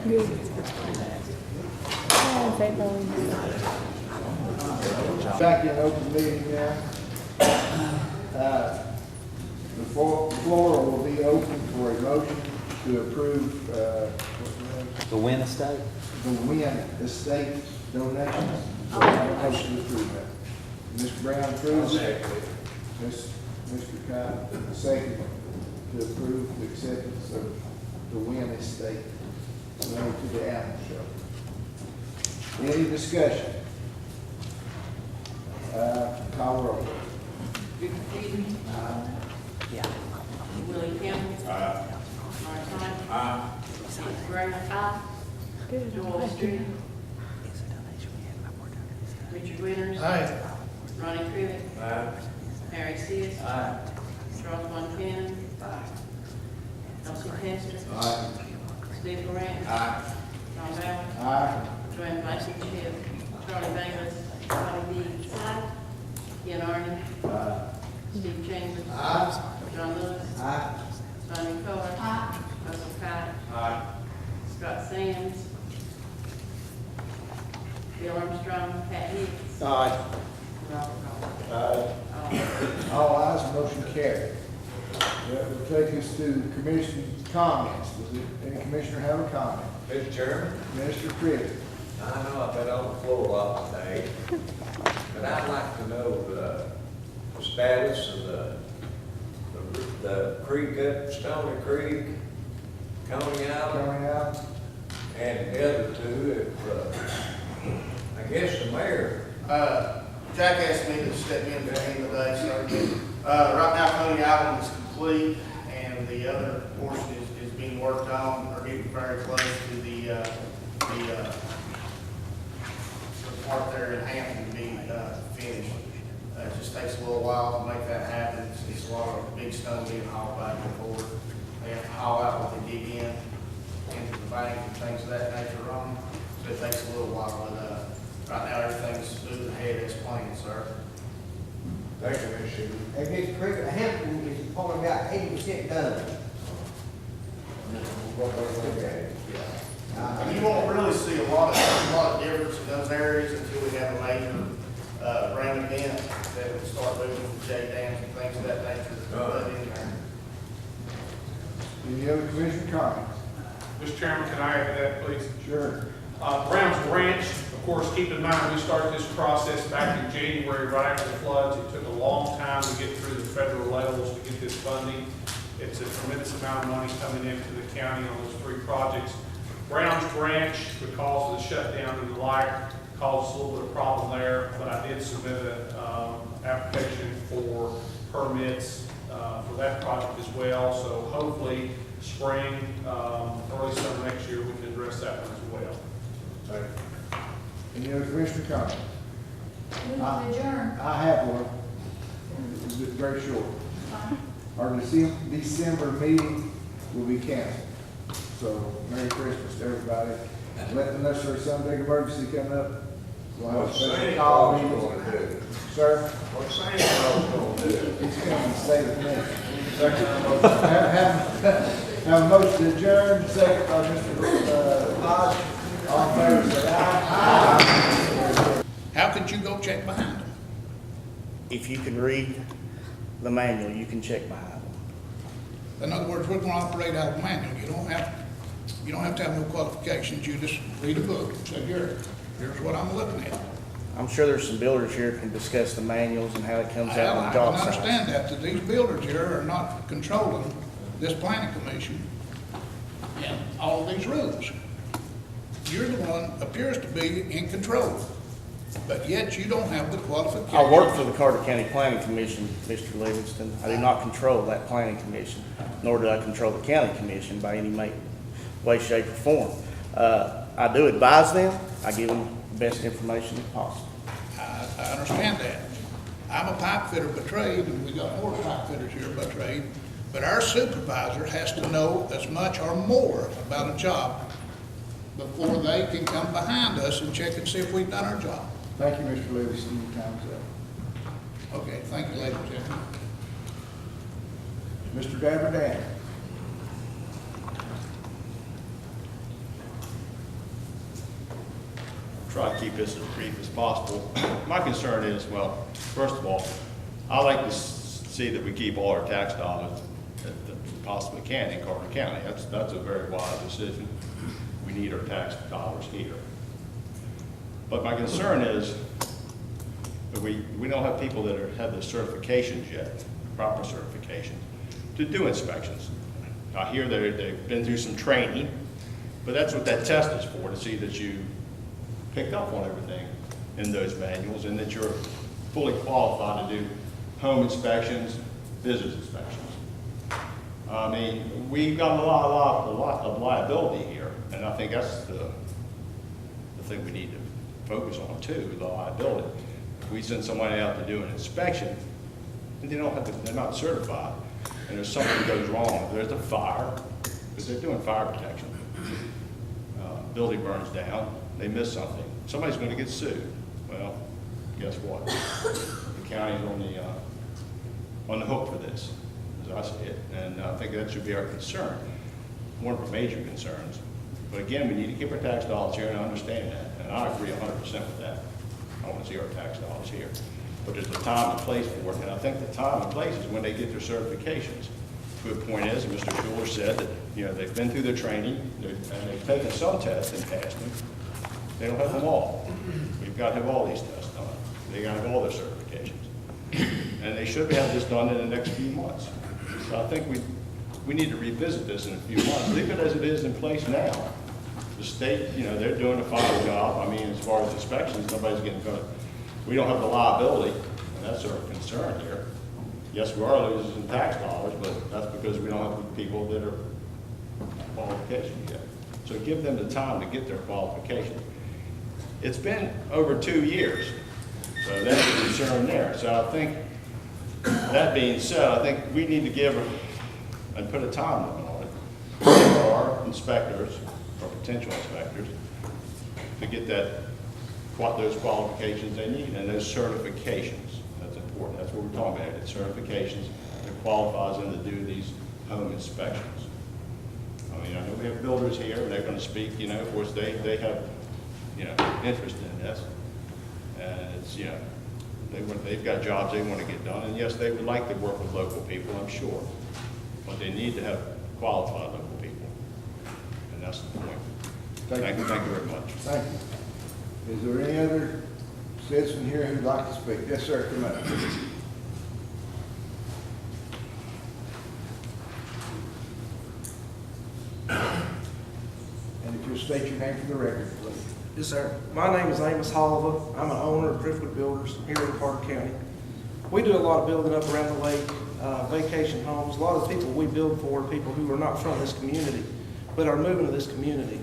Good. Oh, thank God. Back in open meeting now. The floor will be open for a motion to approve, The Wynn estate? the Wynn Estate donations. Motion to approve that. Mr. Brown approves. Mr. Kyle, second to approve the acceptance of the Wynn Estate donated to the animal shelter. Any discussion? Call roll. Richard Peters. Yeah. Willie Campbell. Lawrence Todd. Nancy Gray. Good. Joel Street. Richard Winters. Ronnie Crivitt. Harry Seas. Charles Montana. Elsie Testor. Steve Grant. John Ballard. Joanne Blankenship. Charlie Bayless. Bonnie Dees. Ken Arden. Steve Chambers. John Lewis. Sonia Coler. Russell Cott. Scott Sands. Bill Armstrong. Pat Hicks. Robert Goff. All ayes, motion carried. That will take us to commission comments. Does any commissioner have a comment? Mr. Chairman, Minister Crivitt. I know I've been on the floor a lot today, but I'd like to know the status of the creek up Stony Creek, Coney Island, Coming out. and the other two. I guess the mayor. Jack asked me to step in for him today, so, right now Coney Island is complete and the other portion is being worked on, or getting very close to the part there in Hampton to be, finished. It just takes a little while to make that happen. It's a lot of big stone being hauled back and forth. They have to haul out what they dig into the bank and things of that nature on. So it takes a little while, but, right now everything's moving ahead as planned, sir. Thank you, Mr. Hey, Mr. Cricket, Hampton is probably about 80% done. You won't really see a lot of difference in those areas until we have a major, rain event that will start moving from J dams and things of that nature to put in there. Any other commissioner comments? Mr. Chairman, can I add to that, please? Sure. Brown's Ranch, of course, keep in mind, we started this process back in January, right after the floods. It took a long time to get through the federal levels to get this funding. It's a tremendous amount of money coming into the county on those three projects. Brown's Ranch, because of the shutdown and the like, caused a little bit of problem there, but I did submit an application for permits for that project as well. So hopefully, spring, early summer next year, we can address that one as well. Any other commissioner comments? Adjourn. I have one. It's very short. Our December meeting will be canceled. So Merry Christmas to everybody. Unless there's some big emergency coming up, we'll have a What's special Santa call Claus meeting. going to do? Sir, What's Santa Claus going to do? he's coming to stay with me. Have a motion to adjourn, second by Mr. Hodge. All in favor, say aye. How could you go check behind them? If you can read the manual, you can check behind them. In other words, we're gonna operate out of manual. You don't have to have no qualifications. You just read a book and say, here's what I'm looking at. I'm sure there's some builders here that can discuss the manuals and how it comes out on I the can job site. understand that these builders here are not controlling this planning commission and all these rules. You're the one appears to be in control, but yet you don't have the qualifications. I work for the Carter County Planning Commission, Mr. Livingston. I do not control that planning commission, nor do I control the county commission by any way, shape, or form. I do advise them. I give them the best information possible. I understand that. I'm a pipe fitter by trade, and we got more pipe fitters here by trade, but our supervisor has to know as much or more about a job before they can come behind us and check and see if we've done our job. Thank you, Mr. Livingston. Your time's up. Okay, thank you, ladies and gentlemen. Mr. Davidan. try to keep this as brief as possible. My concern is, well, first of all, I like to see that we keep all our tax dollars that we possibly can in Carter County. That's a very wise decision. We need our tax dollars here. But my concern is that we don't have people that have the certifications yet, proper certifications, to do inspections. I hear they've been through some training, but that's what that test is for, to see that you picked up on everything in those manuals and that you're fully qualified to do home inspections, business inspections. I mean, we've got a lot of liability here, and I think that's the thing we need to focus on too, the liability. If we send somebody out to do an inspection, and they're not certified, and there's something that goes wrong, there's a fire, because they're doing fire protection. Building burns down, they miss something, somebody's going to get sued. Well, guess what? The county's on the hook for this, as I see it, and I think that should be our concern, one of our major concerns. But again, we need to keep our tax dollars here, and I understand that, and I agree 100% with that. I want to see our tax dollars here. But there's a time and place for it, and I think the time and place is when they get their certifications. Good point is, Mr. Schuler said that, they've been through their training, and they've taken some tests and passed them. They don't have them all. We've got to have all these tests done. They got to have all their certifications. And they should have this done in the next few months. So I think we need to revisit this in a few months. Leave it as it is in place now. The state, they're doing a fine job. I mean, as far as inspections, nobody's getting hurt. We don't have the liability, and that's our concern here. Yes, we are losing tax dollars, but that's because we don't have the people that are qualifications yet. So give them the time to get their qualifications. It's been over 2 years, so that's a concern there. So I think, that being said, I think we need to give and put a time limit on it for our inspectors, or potential inspectors, to get those qualifications they need and those certifications. That's important. That's what we're talking about. It's certifications that qualifies them to do these home inspections. I mean, I know we have builders here, and they're going to speak. Of course, they have interest in this, and it's they've got jobs they want to get done, and yes, they would like to work with local people, I'm sure, but they need to have qualified local people, and that's the point. Thank you very much. Thank you. Is there any other citizen here who'd like to speak? Yes, sir, come up. And if you'll state your name for the record, please. Yes, sir. My name is Amos Holliver. I'm an owner of Driftwood Builders here in Carter County. We do a lot of building up around the lake, vacation homes. A lot of the people we build for are people who are not from this community, but are moving to this community.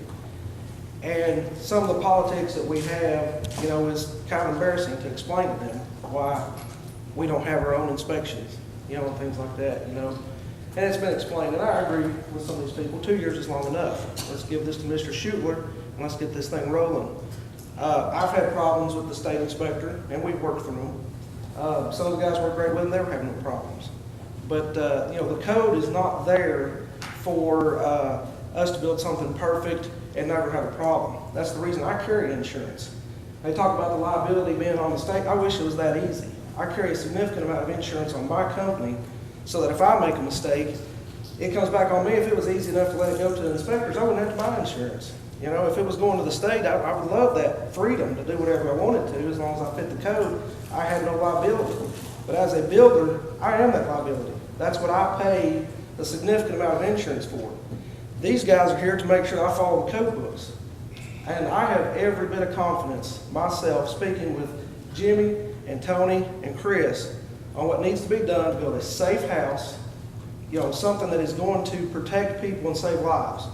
And some of the politics that we have, is kind of embarrassing to explain to them why we don't have our own inspections, and things like that, And it's been explained, and I agree with some of these people. 2 years is long enough. Let's give this to Mr. Schuler, and let's get this thing rolling. I've had problems with the state inspector, and we've worked for them. Some of the guys work great with them, they were having no problems. But, the code is not there for us to build something perfect and never have a problem. That's the reason I carry insurance. They talk about the liability being on the state. I wish it was that easy. I carry a significant amount of insurance on my company so that if I make a mistake, it comes back on me. If it was easy enough to let it go to the inspectors, I wouldn't have to buy insurance. If it was going to the state, I would love that freedom to do whatever I wanted to as long as I fit the code. I had no liability. But as a builder, I am that liability. That's what I pay a significant amount of insurance for. These guys are here to make sure I follow the code books. And I have every bit of confidence myself speaking with Jimmy and Tony and Chris on what needs to be done to build a safe house, something that is going to protect people and save lives.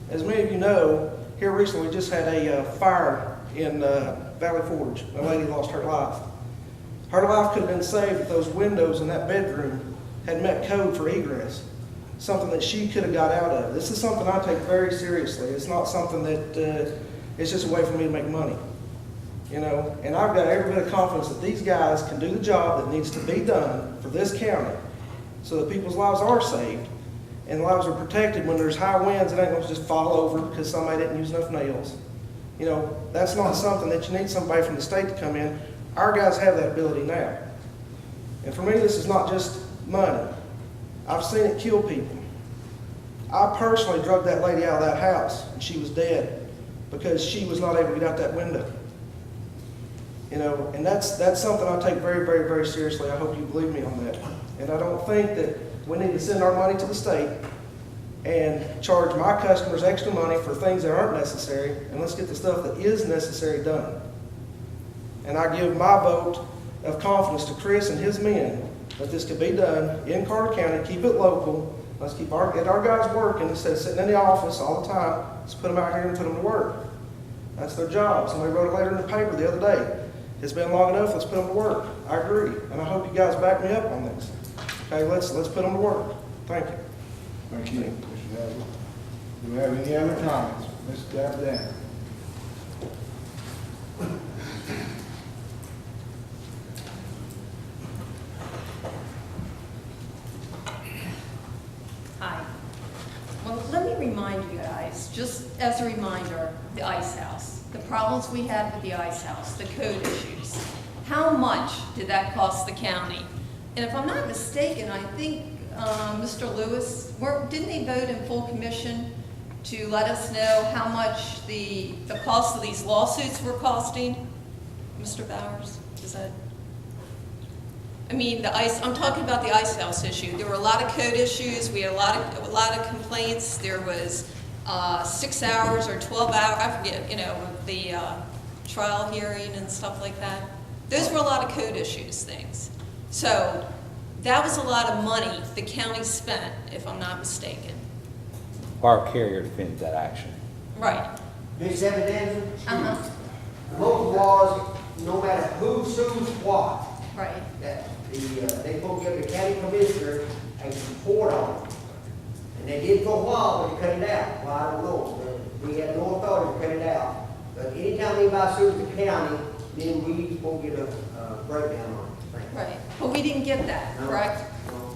As many of you know, here recently we just had a fire in Valley Forge. A lady lost her life. Her life could have been saved if those windows in that bedroom had met code for egress. Something that she could have got out of. This is something I take very seriously. It's not something that it's just a way for me to make money. And I've got every bit of confidence that these guys can do the job that needs to be done for this county so that people's lives are saved and lives are protected when there's high winds. It ain't going to just fall over because somebody didn't use enough nails. You know, that's not something that you need somebody from the state to come in. Our guys have that ability now. And for me, this is not just money. I've seen it kill people. I personally drug that lady out of that house, and she was dead because she was not able to get out that window. You know, and that's something I take very, very, very seriously. I hope you believe me on that. And I don't think that we need to send our money to the state and charge my customers extra money for things that aren't necessary, and let's get the stuff that is necessary done. And I give my vote of confidence to Chris and his men that this could be done in Carter County. Keep it local. Let's get our guys working instead of sitting in the office all the time. Let's put them out here and put them to work. That's their job. Somebody wrote it later in the paper the other day. It's been long enough. Let's put them to work. I agree, and I hope you guys back me up on this. Okay, let's put them to work. Thank you. Thank you, Mr. Hadley. Do we have any other comments? Mr. Dabdan. Hi. Well, let me remind you guys, just as a reminder, the ice house, the problems we had with the ice house, the code issues. How much did that cost the county? And if I'm not mistaken, I think Mr. Lewis, didn't he vote in full commission to let us know how much the cost of these lawsuits were costing? Mr. Bowers, is that? I mean, I'm talking about the ice house issue. There were a lot of code issues. We had a lot of complaints. There was 6 hours or 12 hours, I forget, you know, the trial hearing and stuff like that. Those were a lot of code issues things. So that was a lot of money the county spent, if I'm not mistaken. Our carrier defended that action. Right. Ms. Evidenza, Uh-huh. local laws, no matter who sues what, Right. that they supposed to give the county commissioner a report on it. And they did for a while, but they cut it out. Well, I don't know. We had no authority to cut it out. But anytime anybody sues the county, then we supposed to get a breakdown on it. Right. But we didn't get that, No. correct? No.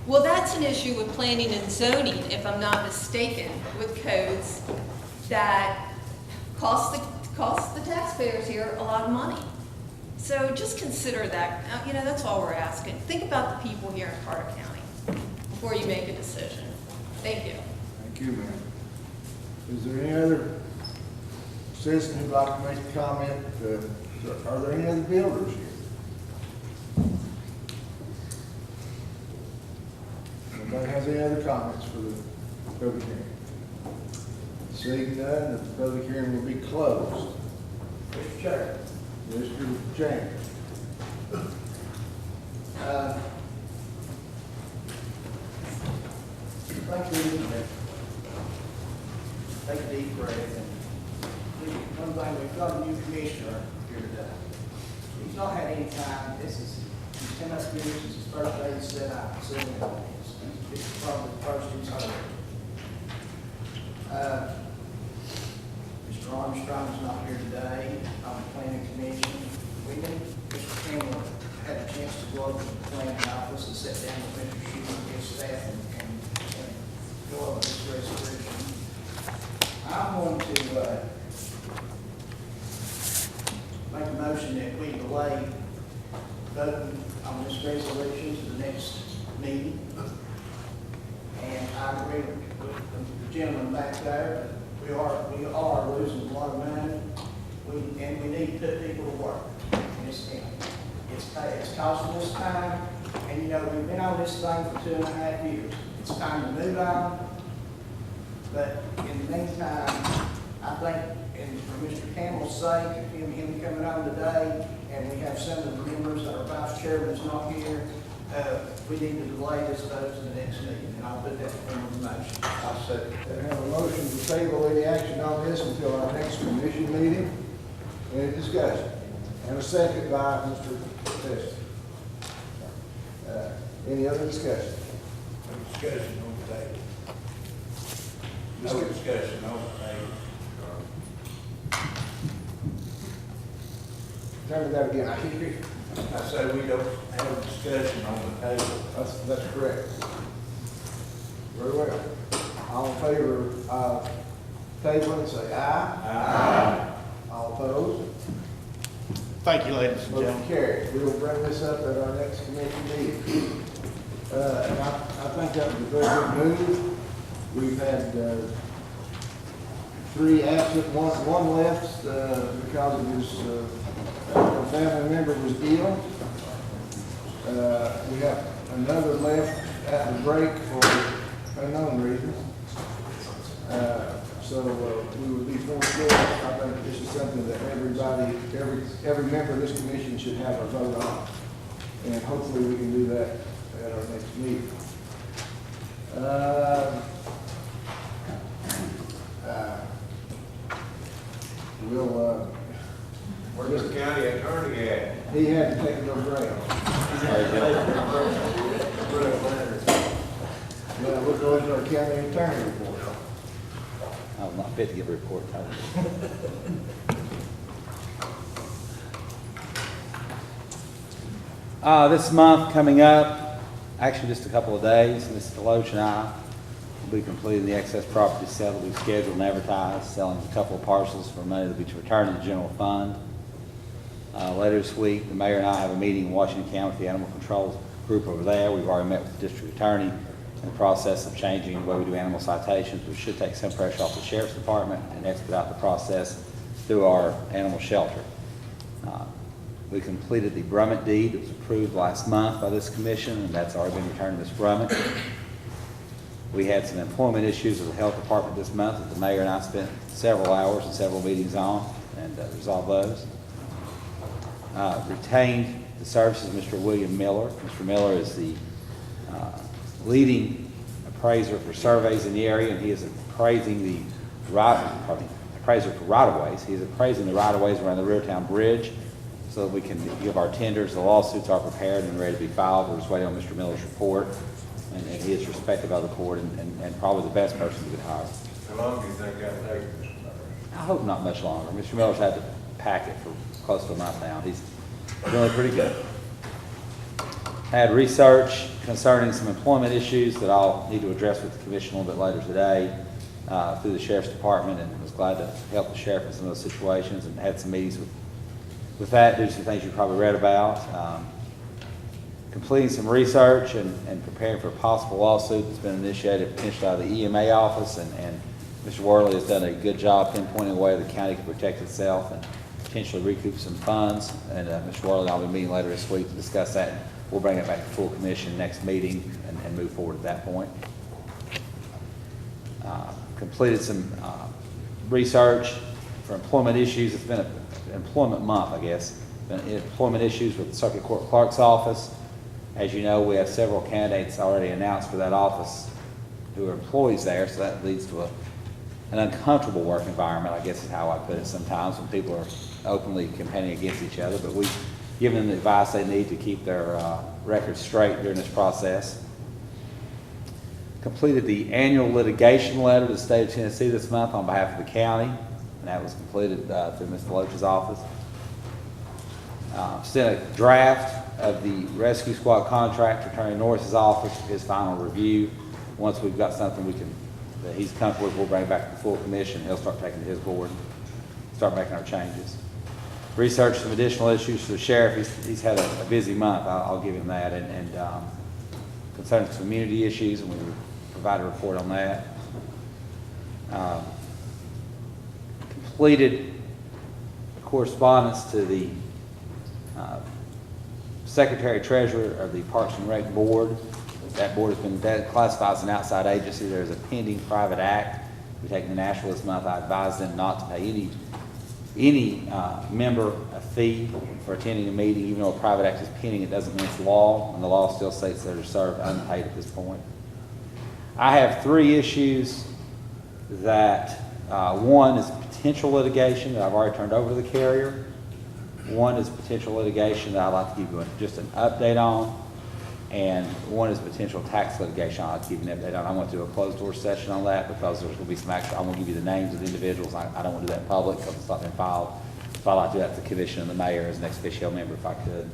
Well, that's an issue with planning and zoning, if I'm not mistaken, with codes that cost the taxpayers here a lot of money. So just consider that. You know, that's all we're asking. Think about the people here in Carter County before you make a decision. Thank you. Thank you, ma'am. Is there any other citizen who'd like to make a comment? Are there any other builders here? Anybody has any other comments for the public hearing? Seeing none, the public hearing will be closed. Mr. Chair. Mr. James. Thank you. Take a deep breath. One thing, we've got a new commissioner here today. He's not had any time, this is, he's 10 years since his first day he set out, sitting on this. This is probably the first he's heard. Mr. Armstrong's not here today, on the planning commission. We need, Mr. Campbell had a chance to go over to the planning office and sit down with Mr. Schuler and his staff and go over this resolution. I'm going to make a motion that we delay voting on this resolution to the next meeting. And I agree with the gentleman back there, we are losing a lot of money, and we need to put people to work in this county. It's costing us time, and you know, we've been on this thing for 2.5 years. It's time to move on, but in the meantime, I think, and for Mr. Campbell's sake, him coming on today, and we have some of the members, our vice chairman's not here, we need to delay this vote to the next meeting, and I'll put that in the motion. I'll second. I have a motion to table any action on this until our next commission meeting. Any discussion? And a second by Mr. Test. Any other discussion? No discussion on the table. No discussion on the table. Tell me that again. I can't hear you. I say we don't have a discussion on the table. That's correct. Very well. All in favor of tabling, say aye. Aye. opposed? Thank you, ladies and Motion gentlemen. carries. We will bring this up at our next committee meeting. And I think that was a very good move. We've had 3 absent, one left because of his a family member was ill. We have another left at the break for unknown reasons. So we would be forced to. I think this is something that everybody, every member of this commission should have a vote on. And hopefully we can do that at our next meeting. Where's the county attorney at? He had to take it over ground. Yeah, we'll go into our county attorney report. I'm not fit to give a report. This month coming up, actually just a couple of days, Ms. Deloach and I will be completing the excess property sale that we've scheduled and advertised, selling a couple of parcels for money that will be returned to the general fund. Later this week, the mayor and I have a meeting in Washington County with the animal control group over there. We've already met with the district attorney in the process of changing the way we do animal citations, which should take some pressure off the sheriff's department and expedite the process through our animal shelter. We completed the Brummett deed that was approved last month by this commission, and that's already been returned to Ms. Brummett. We had some employment issues with the health department this month that the mayor and I spent several hours and several meetings on and resolved those. Retained the services of Mr. William Miller. Mr. Miller is the leading appraiser for surveys in the area, and he is appraising appraiser for right-of-ways. He's appraising the right-of-ways around the Rivertown Bridge so that we can give our tenders. The lawsuits are prepared and ready to be filed. We're just waiting on Mr. Miller's report, and he is respected by the court and probably the best person we could hire. How long do you think that'll take, Mr. Mayor? I hope not much longer. Mr. Miller's had the packet for close to a month now. He's really pretty good. Had research concerning some employment issues that I'll need to address with the commission a little bit later today through the sheriff's department, and was glad to help the sheriff in some of those situations, and had some meetings with that, do some things you probably read about. Completing some research and preparing for a possible lawsuit that's been initiated potentially out of the EMA office, and Mr. Worley has done a good job pinpointing a way the county can protect itself and potentially recoup some funds. And Mr. Worley and I will be meeting later this week to discuss that. We'll bring it back to full commission next meeting and move forward at that point. Completed some research for employment issues. It's been an employment month, I guess. Been employment issues with the Circuit Court Clerk's office. As you know, we have several candidates already announced for that office who are employees there, so that leads to an uncomfortable work environment, I guess is how I put it sometimes, when people are openly competing against each other. But we've given them the advice they need to keep their records straight during this process. Completed the annual litigation letter to the state of Tennessee this month on behalf of the county, and that was completed through Ms. Deloach's office. Sent a draft of the rescue squad contract to Attorney Norris's office for his final review. Once we've got something that he's comfortable with, we'll bring it back to the full commission. He'll start taking it to his board, start making our changes. Researched some additional issues for the sheriff. He's had a busy month, I'll give him that, and concerning some community issues, and we will provide a report on that. Completed correspondence to the Secretary Treasurer of the Parks and Rec Board. That board has been classified as an outside agency. There is a pending private act. We're taking the Nashville this month. I advised them not to pay any member a fee for attending a meeting. Even though a private act is pending, it doesn't mean it's law, and the law still states they're to serve unpaid at this point. I have 3 issues that, one is potential litigation that I've already turned over to the carrier. One is potential litigation that I'd like to give you just an update on. And one is potential tax litigation I'd like to give you an update on. I want to do a closed door session on that because there's going to be some action. I won't give you the names of the individuals. I don't want to do that in public because it's not been filed. So I'd like to do that to the commission and the mayor as an ex officio member if I could.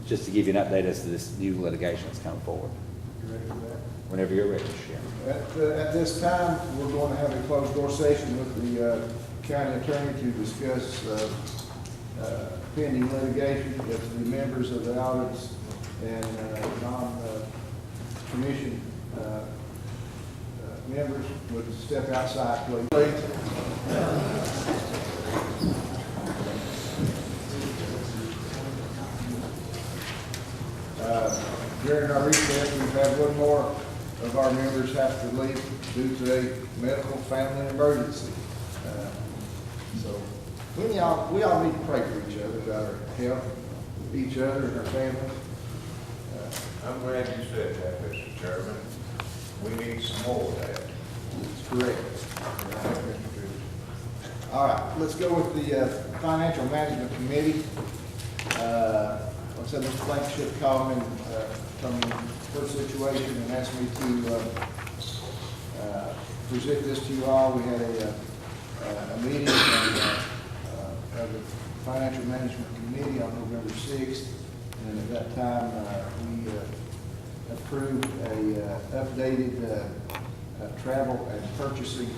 Just to give you an update as to this new litigation that's coming forward. You ready for that? Whenever you're ready, Mr. Chairman. At this time, we're going to have a closed door session with the county attorney to discuss pending litigation if the members of the audits and non-commission members would step outside, please. During our recess, we've had one more of our members have to leave due to a medical family emergency. So we all need to pray for each other, about our health, each other and our families. I'm glad you said that, Mr. Chairman. We need some more of that. That's correct. All right, let's go with the Financial Management Committee. Like I said, Mr. Blankenship called me from her situation and asked me to present this to you all. We had a meeting of the Financial Management Committee on November 6th, and at that time we approved a updated travel and purchasing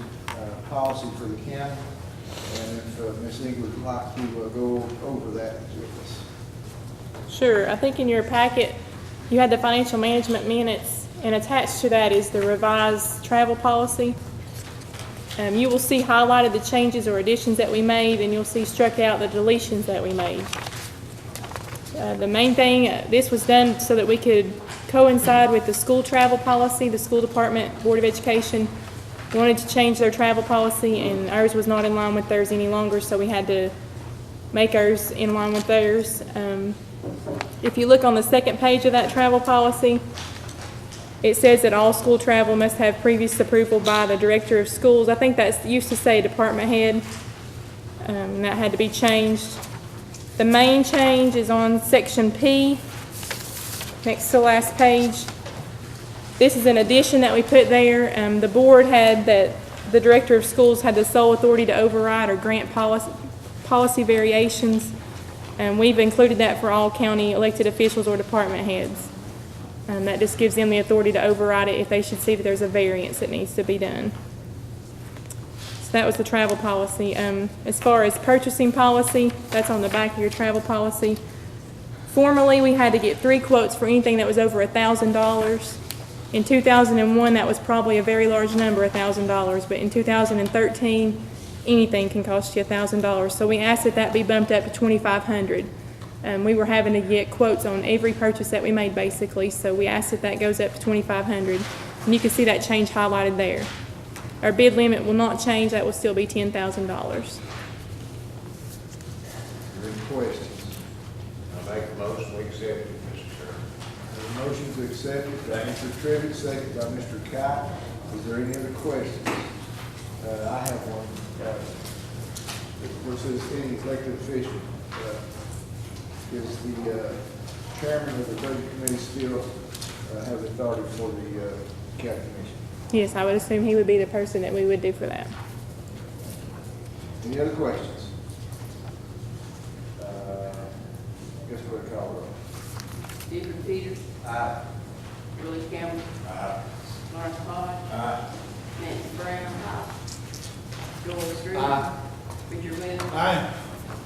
policy for the county. And if Ms. Engler would like to go over that with us. Sure. I think in your packet, you had the financial management minutes, and attached to that is the revised travel policy. You will see highlighted the changes or additions that we made, and you'll see struck out the deletions that we made. The main thing, this was done so that we could coincide with the school travel policy. The school department, Board of Education, wanted to change their travel policy, and ours was not in line with theirs any longer, so we had to make ours in line with theirs. If you look on the second page of that travel policy, it says that all school travel must have previous approval by the director of schools. I think that used to say department head, and that had to be changed. The main change is on section P, next to the last page. This is an addition that we put there. The board had that the director of schools had the sole authority to override or grant policy variations. And we've included that for all county elected officials or department heads. That just gives them the authority to override it if they should see that there's a variance that needs to be done. So that was the travel policy. As far as purchasing policy, that's on the back of your travel policy. Formerly, we had to get 3 quotes for anything that was over $1,000. In 2001, that was probably a very large number, $1,000. But in 2013, anything can cost you $1,000. So we asked that be bumped up to $2,500. We were having to get quotes on every purchase that we made, basically. So we asked that goes up to $2,500. And you can see that change highlighted there. Our bid limit will not change. That will still be $10,000. Any questions? I make a motion, we accept it, Mr. Chairman. A motion to accept it by Mr. Trivett, second by Mr. Kite. Is there any other questions? I have one. Which says any elected official. Is the chairman of the budget committee still have authority for the county commission? Yes, I would assume he would be the person that we would do for that. Any other questions? Guess we'll call roll. Stephen Peters. Aye. Willie Campbell. Aye. Lawrence Todd. Aye. Nancy Brown. Joel Street. Aye. Richard Winters. Aye.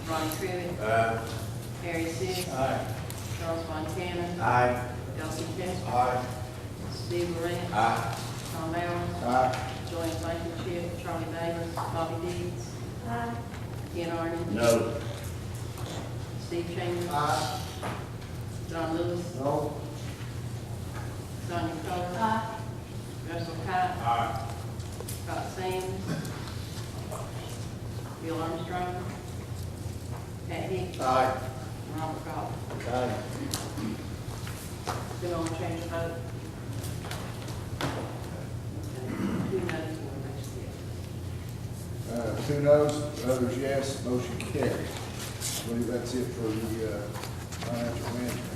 Ronnie Crivitt. Aye. Harry Seas. Aye. Charles Montana. Aye. Elsie Testor. Aye. Steve Lorenz. Aye. Tom Allen. Aye. Joanne Blankenship. Charlie Davis. Bobby Dees. Ken Arden. No. Steve Chambers. Aye. John Lewis. No. Sonia Coler. Russell Cott. Aye. Scott Sands. Bill Armstrong. Pat Hicks. Aye. Robert Goff. Aye. Still on change of vote. 2 noes, 1 yes. 2 noes, others yes, motion carries. I believe that's it for the financial management.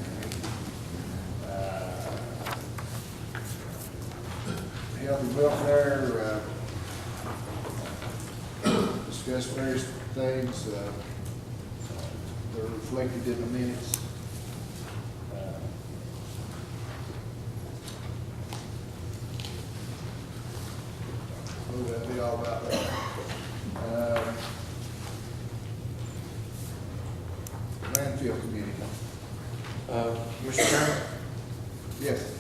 Health and welfare, discuss various things, they're reflected in the minutes. That'd be all about that. landfill committee. Mr. Chairman, Yes.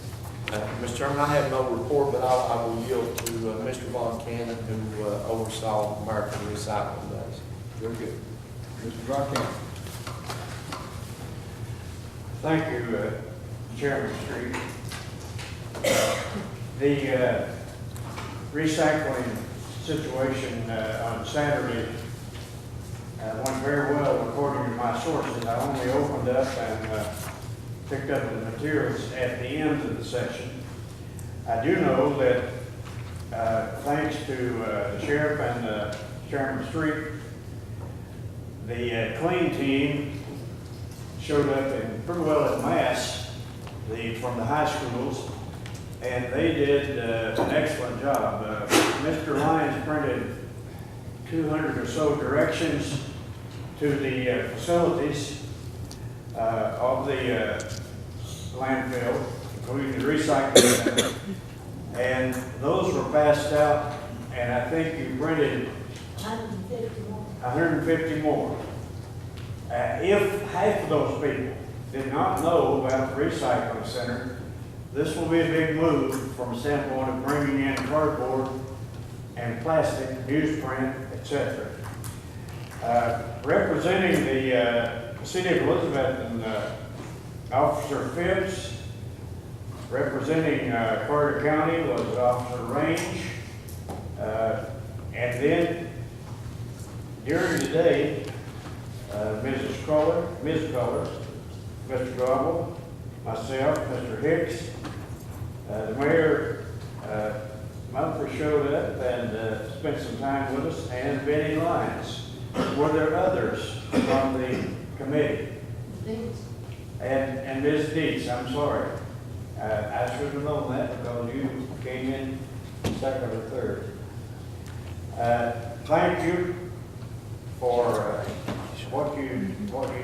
Mr. Chairman, I have no report, but I will yield to Mr. Von Cannon, who oversaw American Recycling Days. Very good. Mr. Rockett. Thank you, Chairman Street. The recycling situation on Saturday went very well according to my sources. I only opened up and picked up the materials at the end of the session. I do know that thanks to the sheriff and Chairman Street, the clean team showed up in pretty well at mass from the high schools, and they did an excellent job. Mr. Lyons printed 200 or so directions to the facilities of the landfill, including the recycling center, and those were passed out, and I think you printed 150 more. If half of those people did not know about the recycling center, this will be a big move from a standpoint of bringing in cardboard and plastic, newsprint, etc. Representing the city of Elizabeth and Officer Phipps, representing Carter County was Officer Range, and then during the day, Ms. Culler, Mr. Gobble, myself, Mr. Hicks, the mayor, Mumford showed up and spent some time with us, and Benny Lyons. Were there others from the committee? And Ms. Deeds, I'm sorry. I should have known that because you came in second or third. Thank you for what you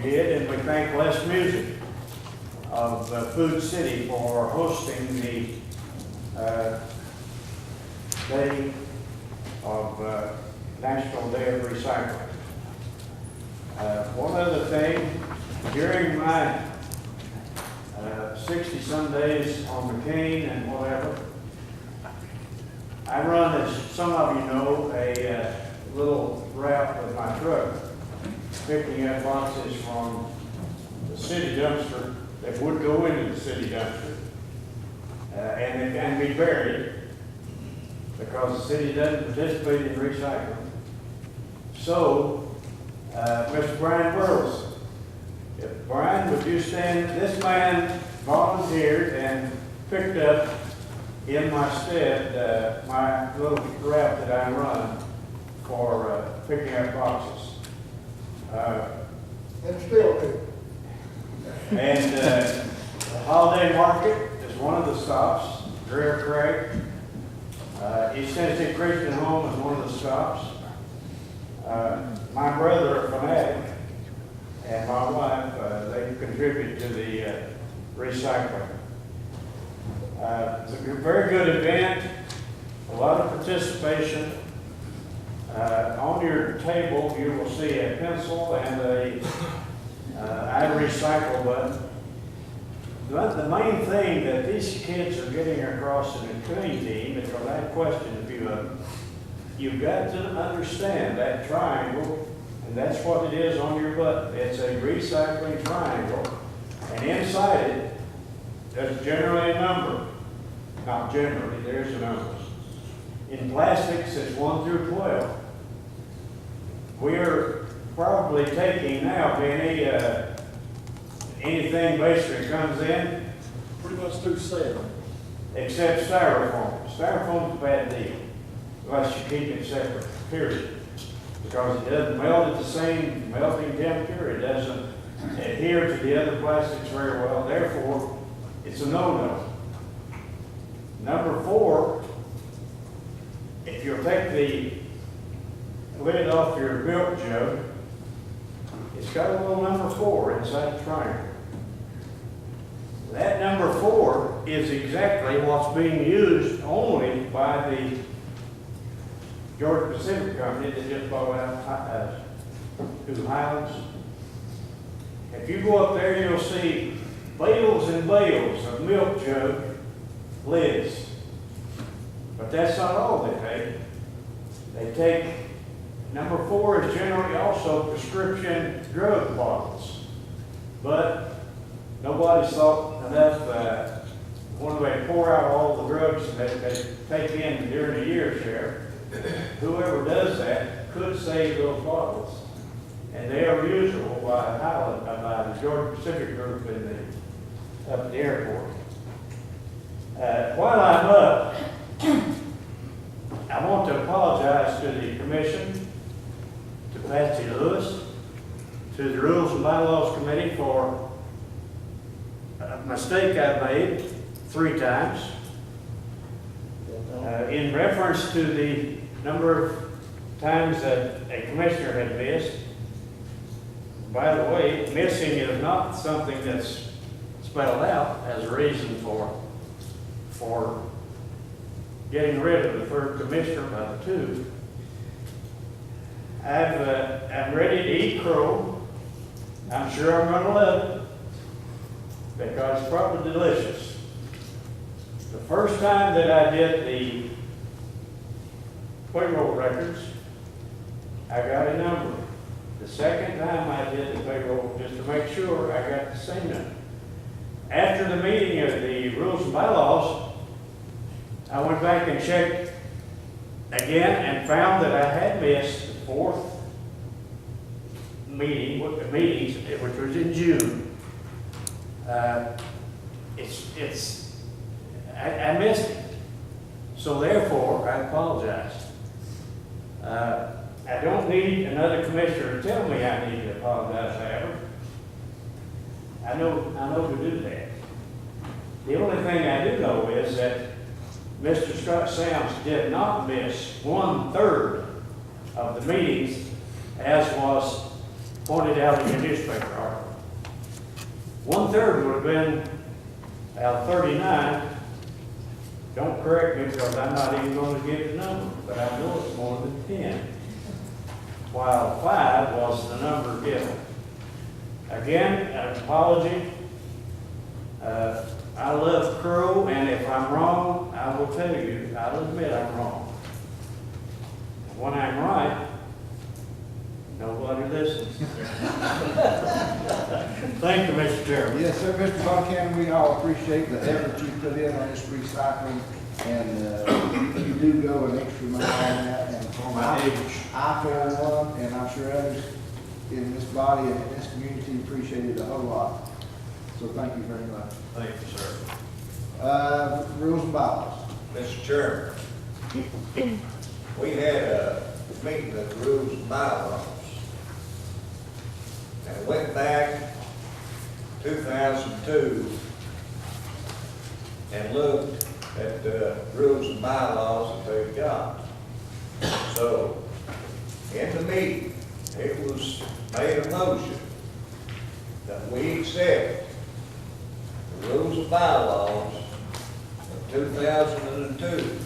did, and we thank Les Music of Food City for hosting the day of National Day of Recycling. One other thing, during my 60-some days on McCain and whatever, I run, as some of you know, a little route with my truck, picking up boxes from the city dumpster that would go into the city dumpster, and it can be buried because the city doesn't participate in recycling. So, Mr. Brian Burles, if Brian, would you stand? This man volunteered and picked up in my stead my little route that I run for picking up boxes. And still do. And the Holiday Market is one of the stops. Greer Craig. East Tennessee Christian Home is one of the stops. My brother, a fanatic, and my wife, they contribute to the recycling. It's a very good event, a lot of participation. On your table, you will see a pencil and a I recycle button. The main thing that these kids are getting across in the clean team, because I questioned a few of them, you've got to understand that triangle, and that's what it is on your button. It's a recycling triangle, and inside it, there's generally a number. Not generally, there's a number. In plastics, it's 1 through 12. We're probably taking now, Benny, anything basically comes in. Pretty much through 7. Except styrofoam. Styrofoam's a bad deal, unless you keep it separate, period. Because it doesn't melt at the same melting temperature, it doesn't adhere to the other plastics very well, therefore, it's a no-no. Number 4, if you'll take the lid off your milk jug, it's got a little number 4 inside the triangle. That number 4 is exactly what's being used only by the Georgia Pacific Company that just bought out to Highlands. If you go up there, you'll see bales and bales of milk jug lids. But that's not all they take. They take, number 4 is generally also prescription drug bottles. But nobody's thought enough, when they pour out all the drugs that they take in during the year, Sheriff, whoever does that could save those bottles. And they are usable by the Georgia Pacific Group up at the airport. While I'm up, I want to apologize to the commission, to Patsy Lewis, to the Rules and Bylaws Committee for a mistake I made 3 times. In reference to the number of times that a commissioner had missed. By the way, missing is not something that's spelled out as a reason for getting rid of the 3rd commissioner by the 2. I'm ready to eat crow. I'm sure I'm gonna love it because it's probably delicious. The first time that I did the payroll records, I got a number. The second time I did the payroll, just to make sure, I got the same number. After the meeting of the Rules and Bylaws, I went back and checked again and found that I had missed the 4th meeting, which was in June. I missed it. So therefore, I apologize. I don't need another commissioner to tell me I need to apologize, however. I know to do that. The only thing I do know is that Mr. Scott Sams did not miss 1/3 of the meetings as was pointed out in the newspaper article. 1/3 would have been out of 39. Don't correct me because I'm not even going to give the number, but I know it's more than 10. While 5 was the number given. Again, an apology. I love crow, and if I'm wrong, I will tell you, I'll admit I'm wrong. When I'm right, nobody listens. Thank you, Mr. Chairman. Yes, sir, Mr. Von Cannon, we all appreciate the effort you put in on this recycling, and you do go an extra mile on that, and I for one, and I'm sure others in this body and in this community appreciate it a whole lot. So thank you very much. Thank you, sir. Rules and bylaws. Mr. Chairman, we had a meeting of the Rules and Bylaws. And it went back 2002 and looked at the rules and bylaws that they've got. So, in the meeting, it was made a motion that we accept the rules and bylaws of 2002.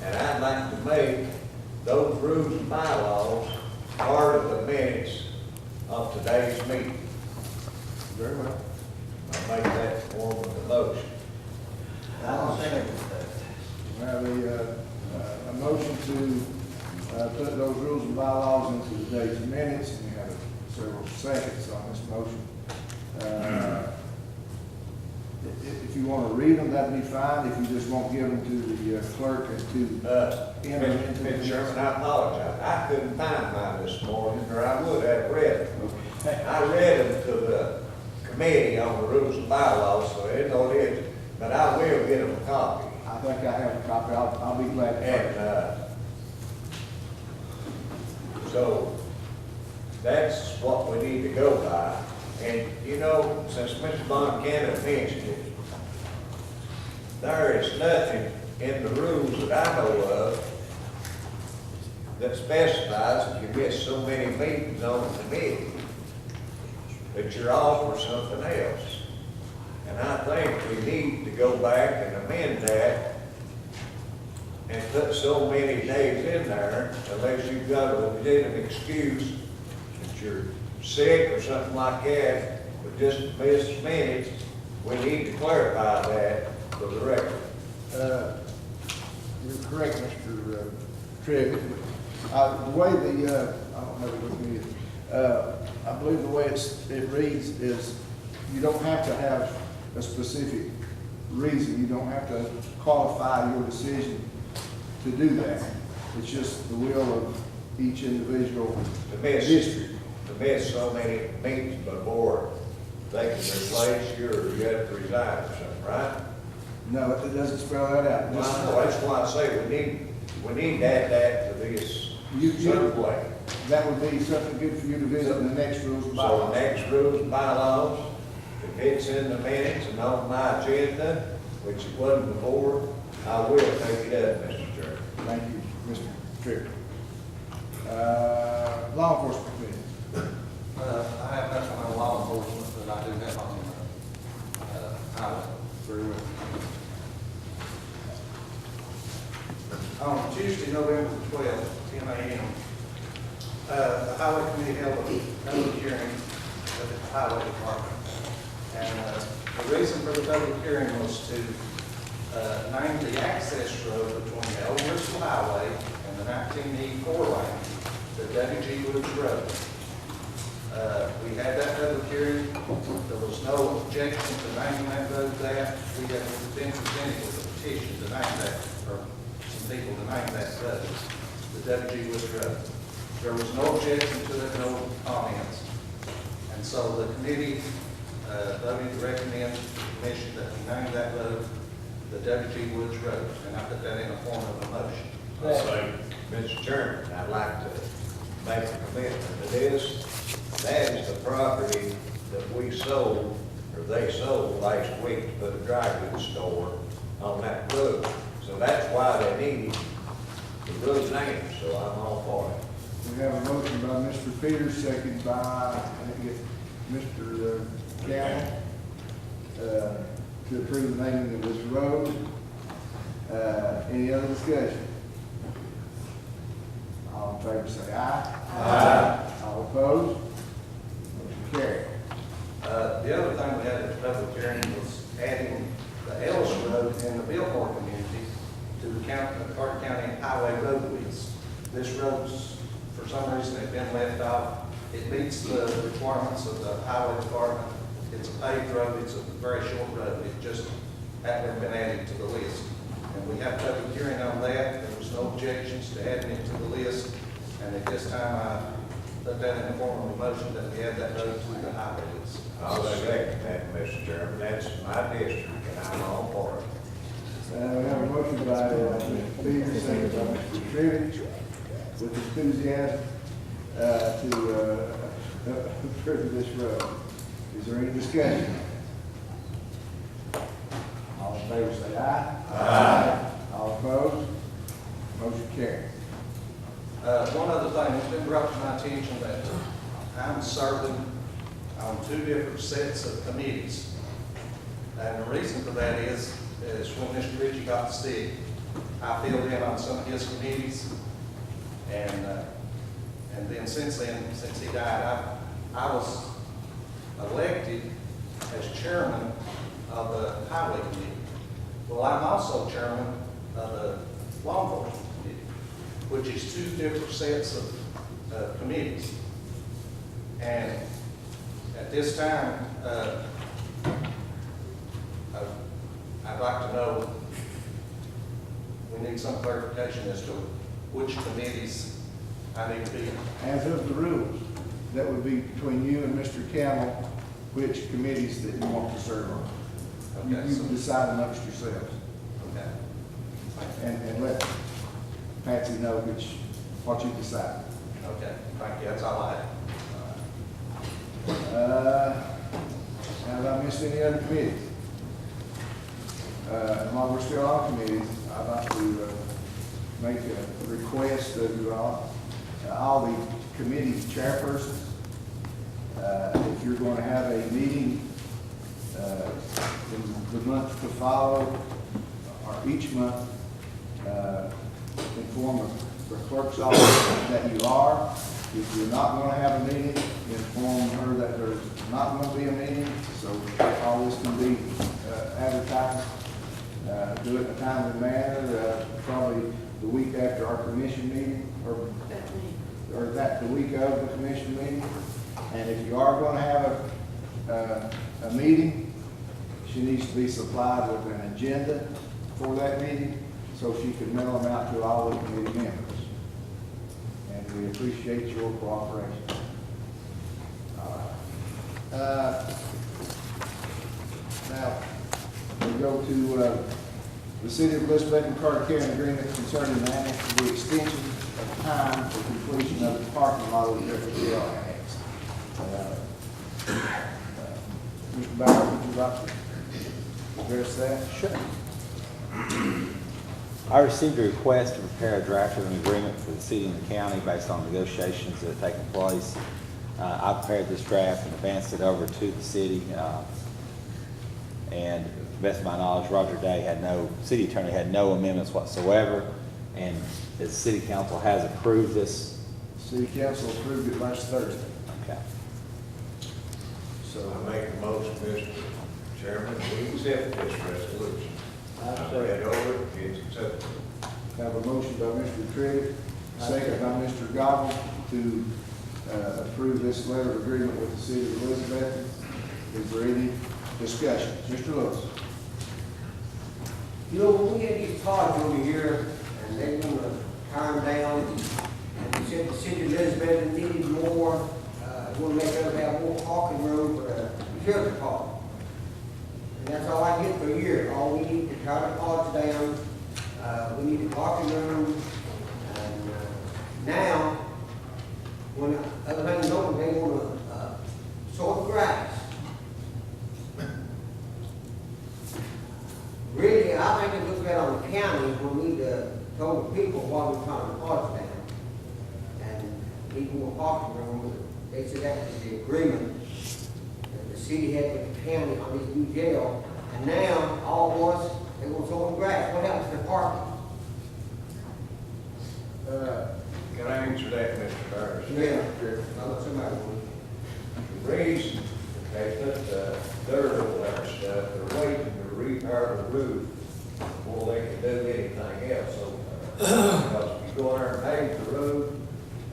And I'd like to make those rules and bylaws part of the minutes of today's meeting. Very well. I'll make that form of the motion. I'll second We have a motion to put those rules and bylaws into today's minutes, and we have several seconds on this motion. If you want to read them, that'd be fine. If you just won't give them to the clerk and to enter into the Mr. Chairman, I apologize. I couldn't find mine this morning, or I would have read them. I read them to the committee on the rules and bylaws, so they know it is, but I will get them a copy. I think I have a copy. I'll be glad to. And, so, that's what we need to go by. And, you know, since Mr. Von Cannon mentioned it, there is nothing in the rules that I know of that specifies if you miss so many meetings on the committee that you're off for something else. And I think we need to go back and amend that and put so many days in there unless you've got a legitimate excuse that you're sick or something like that, but just missed minutes, we need to clarify that for the record. You're correct, Mr. Trevor. The way I don't know what it is. I believe the way it reads is you don't have to have a specific reason. You don't have to qualify your decision to do that. It's just the will of each individual district. To miss so many meetings before they can replace you or you have to resign or something, right? No, it doesn't spell that out. Well, I know, that's why I say we need to add that to this certain way. That would be something good for you to visit in the next rules and So bylaws. the next rules and bylaws, if it's in the minutes and on my agenda, which it wasn't before, I will take it up, Mr. Chairman. Thank you, Mr. Tripp. Law enforcement committee. I have nothing on law enforcement, but I do have on, highway. Very well. On Tuesday, November 12th, 10 a.m., the highway committee held a public hearing with the highway department. And the reason for the public hearing was to name the access road between the Old Bristol Highway and the 1984 lane, the W.G. Woods Road. We had that public hearing. There was no objection to naming that road that. We have been presented with a petition to name that, or some people to name that road, the W.G. Woods Road. There was no objection to it, no comments. And so the committee voted to recommend to the commission that we name that road the W.G. Woods Road. And I put that in the form of a motion. So, Mr. Chairman, I'd like to make a commitment to this. That is the property that we sold, or they sold last week to put a dry goods store on that road. So that's why they need the road name, so I'm all for it. We have a motion by Mr. Peters, second by, I think it's Mr. Campbell, to approve the naming of this road. Any other discussion? All in favor say aye. Aye. All opposed? Motion carried. The other thing we had at the public hearing was adding the Ellis Road in the Billboard community to the Carter County Highway road list. This road's, for some reason, had been left off. It meets the requirements of the highway department. It's a paved road. It's a very short road. It just hadn't been added to the list. And we have public hearing on that. There was no objections to adding it to the list. And at this time, I put that in the form of a motion that we add that road to the highway list. I'll second that, Mr. Chairman. That's my district, and I'm all for it. We have a motion by Mr. Peters, second by Mr. Trivich, with enthusiasm to approve this road. Is there any discussion? All in favor say aye. Aye. All opposed? Motion carried. One other thing, it's been brought to my attention that I'm serving on two different sets of committees. And the reason for that is when Mr. Ritchie got sick, I filled in on some of his committees. And then since he died, I was elected as chairman of the highway committee. Well, I'm also chairman of the law enforcement committee, which is two different sets of committees. And at this time, I'd like to know, we need some clarification as to which committees I need to be in. As of the rules, that would be between you and Mr. Campbell, which committees that you want to serve on. Okay, You so- decide amongst yourselves, Okay. and let Patsy know what you decide. Okay, thank you, that's all I have. Have I missed any other committees? While we're still on committees, I'd like to make a request of all the committee chairpersons. If you're going to have a meeting in the month to follow, or each month, inform the clerk's office that you are, If you're not gonna have a meeting, inform her that there's not gonna be a meeting, so all this can be advertised. Do it in a timely manner, probably the week after our commission meeting, or the week of the commission meeting. And if you are gonna have a meeting, she needs to be supplied with an agenda for that meeting, so she can mail them out to all the committee members. And we appreciate your cooperation. Now, we go to the City of Elizabeth and Carter County agreement concerning the extension of time for completion of the parking lot of the Jefferson Jail Annex. Mr. Bauer, would you like to address that? Sure. I received a request to prepare a draft of an agreement for the city and the county based on negotiations that have taken place. I prepared this draft and advanced it over to the city. And to the best of my knowledge, Roger Day city attorney had no amendments whatsoever. And the city council has approved this. City council approved it last Thursday. Okay. So I make a motion, Mr. Chairman, we accept this resolution. I read over it, it's acceptable. Have a motion by Mr. Trigg, second by Mr. Gobble to approve this letter of agreement with the City of Elizabeth. Is there any discussion? Mr. Lewis. You know, when we had these pods over here, and they want to tear them down, and they said the City of Elizabeth needed more, want to make us have more parking room for the utility pod. And that's all I get for a year. All we need to tear the pods down, we need the parking room, and now, when other things open, they want to sort grass. Really, I think it looks bad on the county when we told the people why we're trying to park down. And need more parking room. They said that was the agreement that the city had with the county on this new jail. And now, all at once, they want to own grass. What happens to the parking? Can I answer that, Mr. Burris? Yeah. I'll let somebody know. The reason they put the dirt over there and stuff, they're waiting to repair the roof before they can do anything else over there. Because if you go there and pave the road,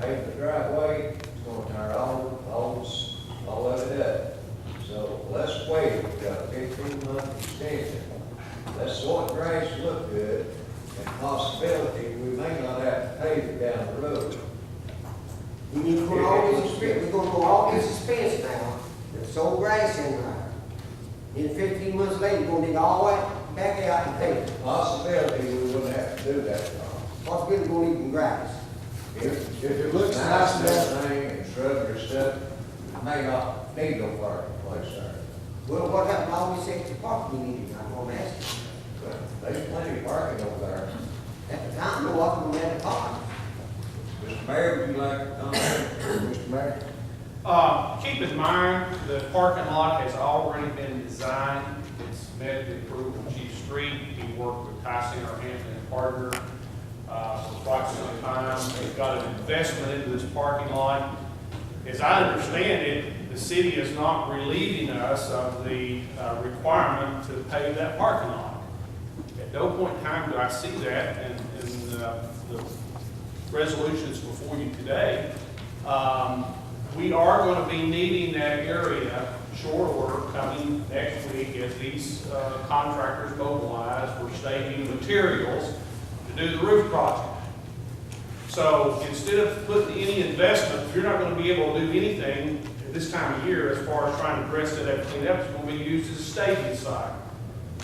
pave the driveway, it's gonna tear all of it up. So let's wait, we've got a 15-month extension. Let's sort grass look good, and possibility, we may not have to pave it down the road. We need to put all this expense, we're gonna go all this expense now, there's so grass in there. Then 15 months later, we're gonna dig all that back out and pave it. Possibility, we wouldn't have to do that, Tom. Possibility we're gonna even grass. If it looks nice and everything, and shrubbery stuff, it may not need no parking place there. Well, what happened to all these extra parking we needed, I'm gonna ask you. But there's plenty of parking over there. At the time, there wasn't gonna have a park. Mr. Mayor, would you like to comment? Mr. Mayor. Keep in mind, the parking lot has already been designed. It's met the approval of Chief Street. He worked with Tyson, our Hampton and partner, for quite some time. They've got an investment into this parking lot. As I understand it, the city is not relieving us of the requirement to pave that parking lot. At no point in time do I see that in the resolutions before you today. We are going to be needing that area, short order, coming next week as these contractors mobilize for staging materials to do the roof project. So instead of putting any investment, you're not going to be able to do anything at this time of year as far as trying to dress it up, clean it up. It's going to be used as a staging site.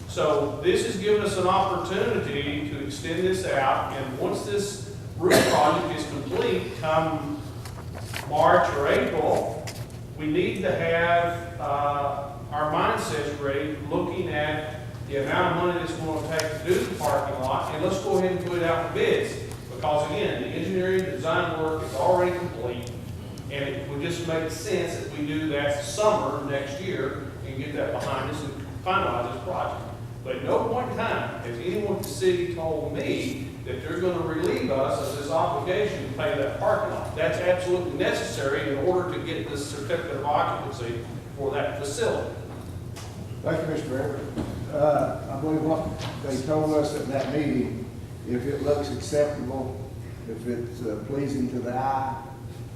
So this has given us an opportunity to extend this out, and once this roof project is complete, come March or April, we need to have our mindsets ready, looking at the amount of money it's going to take to do the parking lot, and let's go ahead and put it out for bids. Because again, the engineering design work is already complete, and it would just make sense that we do that summer next year and get that behind us and finalize this project. But at no point in time has anyone at the city told me that you're gonna relieve us of this obligation to pay that parking lot. That's absolutely necessary in order to get this certificate of occupancy for that facility. Thank you, Mr. Mayor. I believe what they told us at that meeting, if it looks acceptable, if it's pleasing to the eye,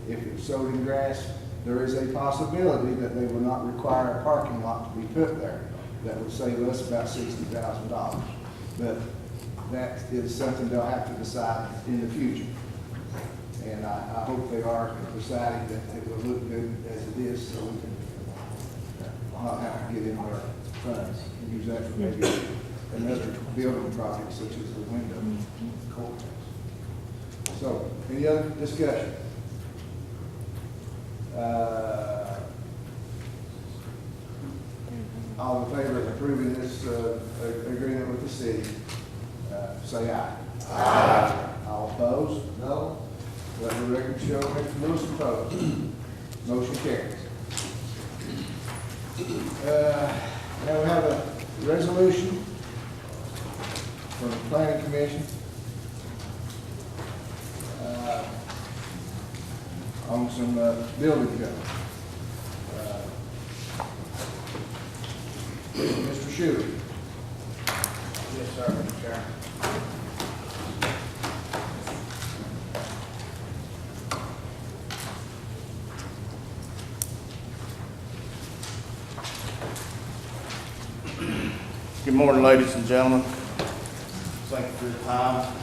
if it's sowed in grass, there is a possibility that they will not require a parking lot to be put there. That would save us about $60,000. But that is something they'll have to decide in the future. And I hope they are deciding that it will look good as it is, so we can not have to get in our funds and use that for maybe another building project such as the window courthouse. So, any other discussion? All in favor of approving this agreement with the city, say aye. Aye. All opposed? No. Let the record show Mr. Lewis opposed. Motion carries. Now we have a resolution from the Planning Commission on some building code. Mr. Shue. Yes, sir, Mr. Chairman. Good morning, ladies and gentlemen. Thank you for your time.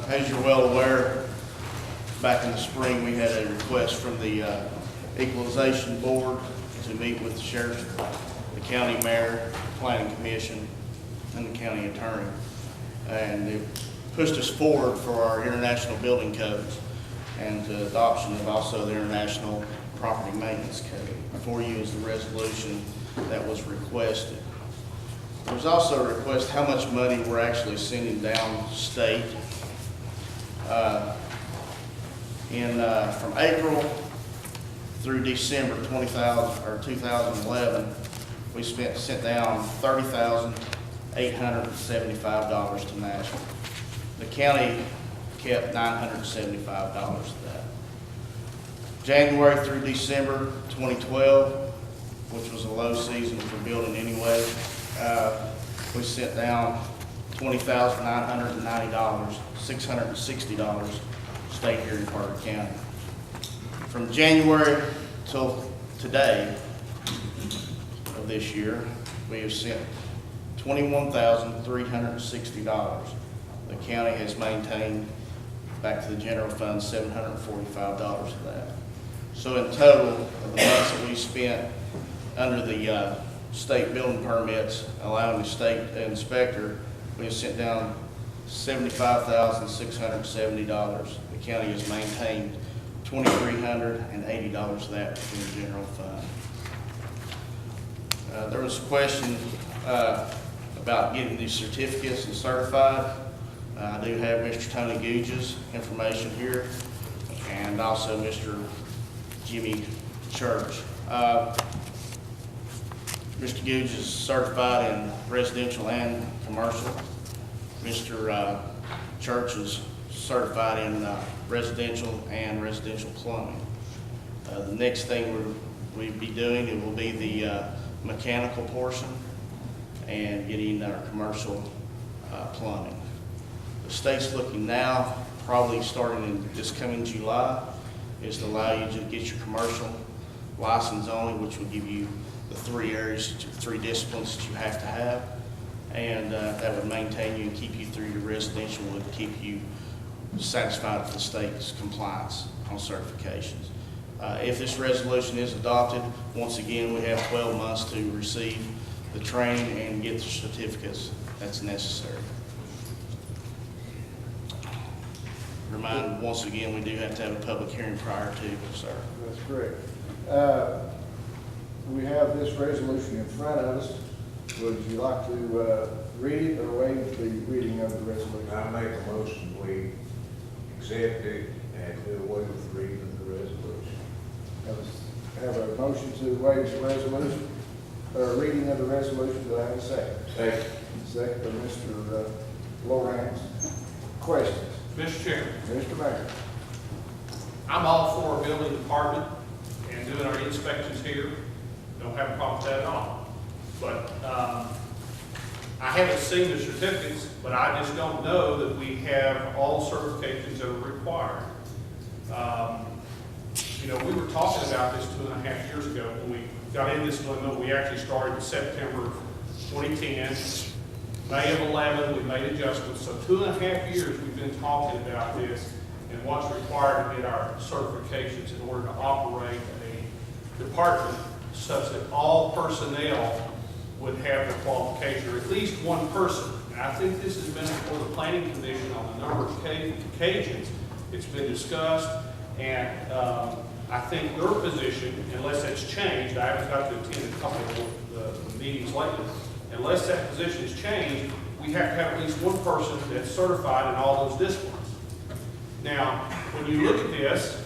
As you're well aware, back in the spring, we had a request from the Equalization Board to meet with the sheriff, the county mayor, planning commission, and the county attorney. And it pushed us forward for our international building codes and the adoption of also the international property maintenance code. Before you is the resolution that was requested. There was also a request how much money we're actually sending down state. From April through December 2011, we sent down $30,875 to Nashville. The county kept $975 of that. January through December 2012, which was a low season for building anyway, we sent down $20,990, $660 stayed here in Carter County. From January till today of this year, we have sent $21,360. The county has maintained back to the general fund $745 of that. So in total, of the months that we spent under the state building permits, allowing the state inspector, we have sent down $75,670. The county has maintained $2,380 of that in the general fund. There was a question about getting these certificates and certified. I do have Mr. Tony Gouge's information here, and also Mr. Jimmy Church. Mr. Gouge is certified in residential and commercial. Mr. Church is certified in residential and residential plumbing. The next thing we'll be doing, it will be the mechanical portion and getting our commercial plumbing. The state's looking now, probably starting in this coming July, is to allow you to get your commercial license only, which will give you the 3 areas, 3 disciplines that you have to have, and that would maintain you and keep you through your residential, would keep you satisfied with the state's compliance on certifications. If this resolution is adopted, once again, we have 12 months to receive the training and get the certificates that's necessary. Remind once again, we do have to have a public hearing prior to, sir. That's correct. We have this resolution in front of us. Would you like to read it or waive the reading of the resolution? I make a motion, we accept it and do away with reading of the resolution. Have a motion to waive the resolution, or reading of the resolution. Do I have a second? Second. Second by Mr. Lawrence. Questions? Mr. Chairman, Mr. Mayor? I'm all for our building department and doing our inspections here. Don't have a problem with that at all. But I haven't seen the certificates, but I just don't know that we have all certifications that are required. You know, we were talking about this 2.5 years ago when we got in this dilemma. We actually started in September of 2010. May of 11, we made adjustments. So 2.5 years we've been talking about this and what's required to get our certifications in order to operate a department such that all personnel would have the qualification, or at least one person. And I think this has been before the Planning Commission on a number of occasions. It's been discussed, and I think their position, unless that's changed, I haven't got to attend a couple of the meetings lately, unless that position has changed, we have to have at least one person that's certified in all those disciplines. Now, when you look at this,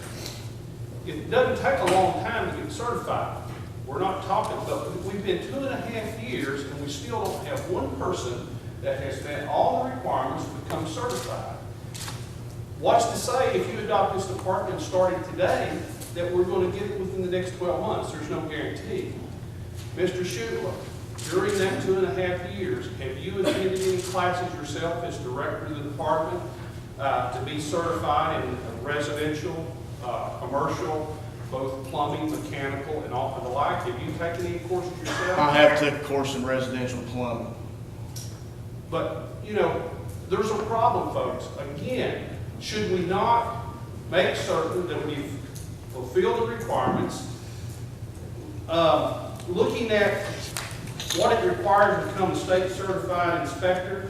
it doesn't take a long time to get certified. We're not talking about, we've been 2.5 years and we still don't have one person that has met all the requirements to become certified. What's to say if you adopt this department starting today that we're going to get it within the next 12 months? There's no guarantee. Mr. Shutler, during that 2.5 years, have you attended any classes yourself as director of the department to be certified in residential, commercial, both plumbing, mechanical, and all of the like? Have you taken any courses yourself? I have took a course in residential plumbing. But, you know, there's a problem, folks. Again, should we not make certain that we fulfill the requirements, looking at what it requires to become a state certified inspector?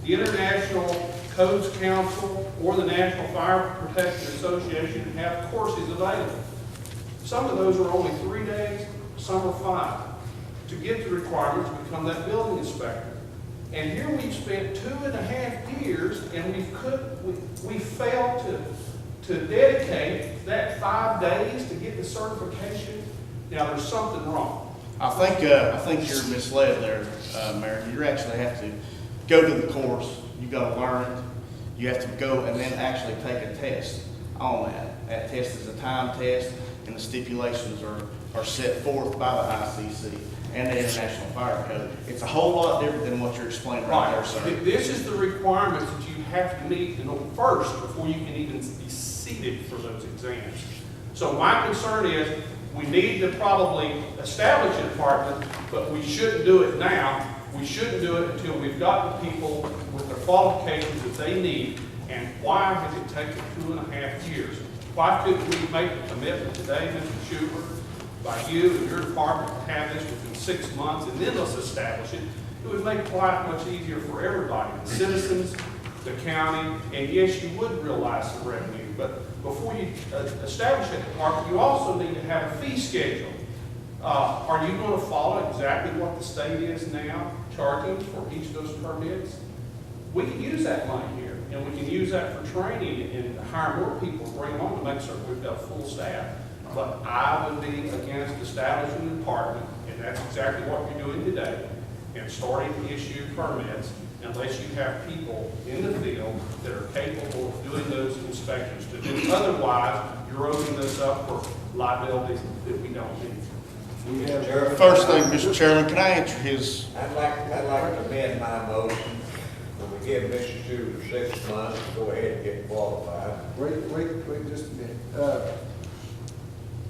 The International Codes Council or the National Fire Protection Association have courses available. Some of those are only 3 days, some are 5, to get the requirements to become that building inspector. And here we've spent 2.5 years and we failed to dedicate that 5 days to get the certification. Now there's something wrong. I think you're misled there, Mayor. You actually have to go to the course. You got to learn it. You have to go and then actually take a test on that. That test is a time test, and the stipulations are set forth by the ICC and the International Fire Code. It's a whole lot different than what you're explaining right there, sir. This is the requirements that you have to meet first before you can even be seated for those exams. So my concern is we need to probably establish a department, but we shouldn't do it now. We shouldn't do it until we've got the people with the qualifications that they need. And why has it taken 2.5 years? Why couldn't we make a commitment today, Mr. Schubert, by you and your department to have this within 6 months, and then let's establish it? It would make life much easier for everybody, the citizens, the county, and yes, you would realize some revenue. But before you establish that department, you also need to have a fee schedule. Are you going to follow exactly what the state is now charging for each of those permits? We can use that money here, and we can use that for training and hire more people, bring them on to make certain we've got full staff. But I would be against establishing a department, and that's exactly what you're doing today, and starting to issue permits unless you have people in the field that are capable of doing those inspections. Otherwise, you're opening this up for liabilities that we don't need. First thing, Mr. Chairman, can I answer his? I'd like to amend my motion, that we give Mr. Shooter 6 months to go ahead and get qualified. Wait just a minute.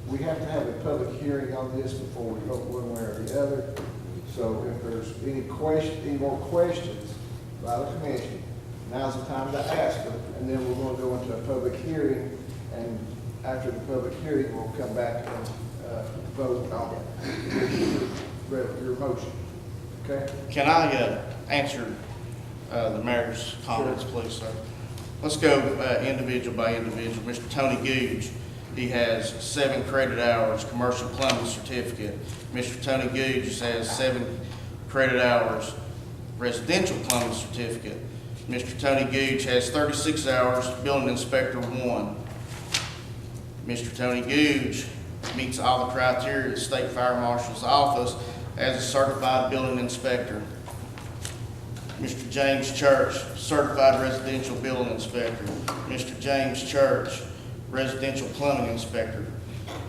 We have to have a public hearing on this before we vote one way or the other. So if there's any more questions by the commission, now's the time to ask them. And then we're going to go into a public hearing, and after the public hearing, we'll come back and vote on your motion. Okay? Can I answer the mayor's comments, please, sir? Let's go individual by individual. Mr. Tony Googe, he has 7 credit hours, commercial plumbing certificate. Mr. Tony Googe has 7 credit hours, residential plumbing certificate. Mr. Tony Googe has 36 hours, building inspector 1. Mr. Tony Googe meets all the criteria of the State Fire Marshal's Office as a certified building inspector. Mr. James Church, certified residential building inspector. Mr. James Church, residential plumbing inspector,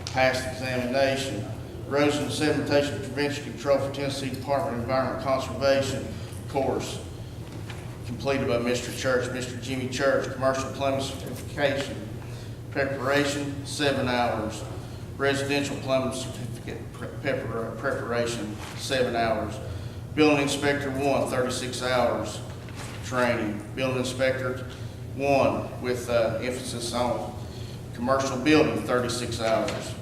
passed examination. Erosion and sedimentation prevention control for Tennessee Department of Environment Conservation course, completed by Mr. Church. Mr. Jimmy Church, commercial plumbing certification, preparation, 7 hours. Residential plumbing certificate preparation, 7 hours. Building inspector 1, 36 hours training. Building inspector 1 with emphasis on commercial building, 36 hours.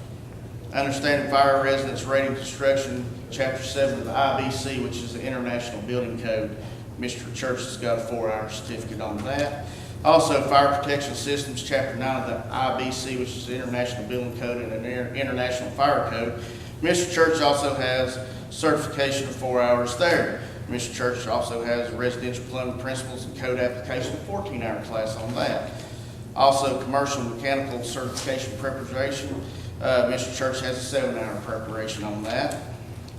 Understanding fire residence rating construction, chapter 7 of the IBC, which is the International Building Code. Mr. Church has got a 4-hour certificate on that. Also, fire protection systems, chapter 9 of the IBC, which is the International Building Code and an International Fire Code. Mr. Church also has certification of 4 hours there. Mr. Church also has residential plumbing principles and code application, a 14-hour class on that. Also, commercial mechanical certification preparation. Mr. Church has a 7-hour preparation on that.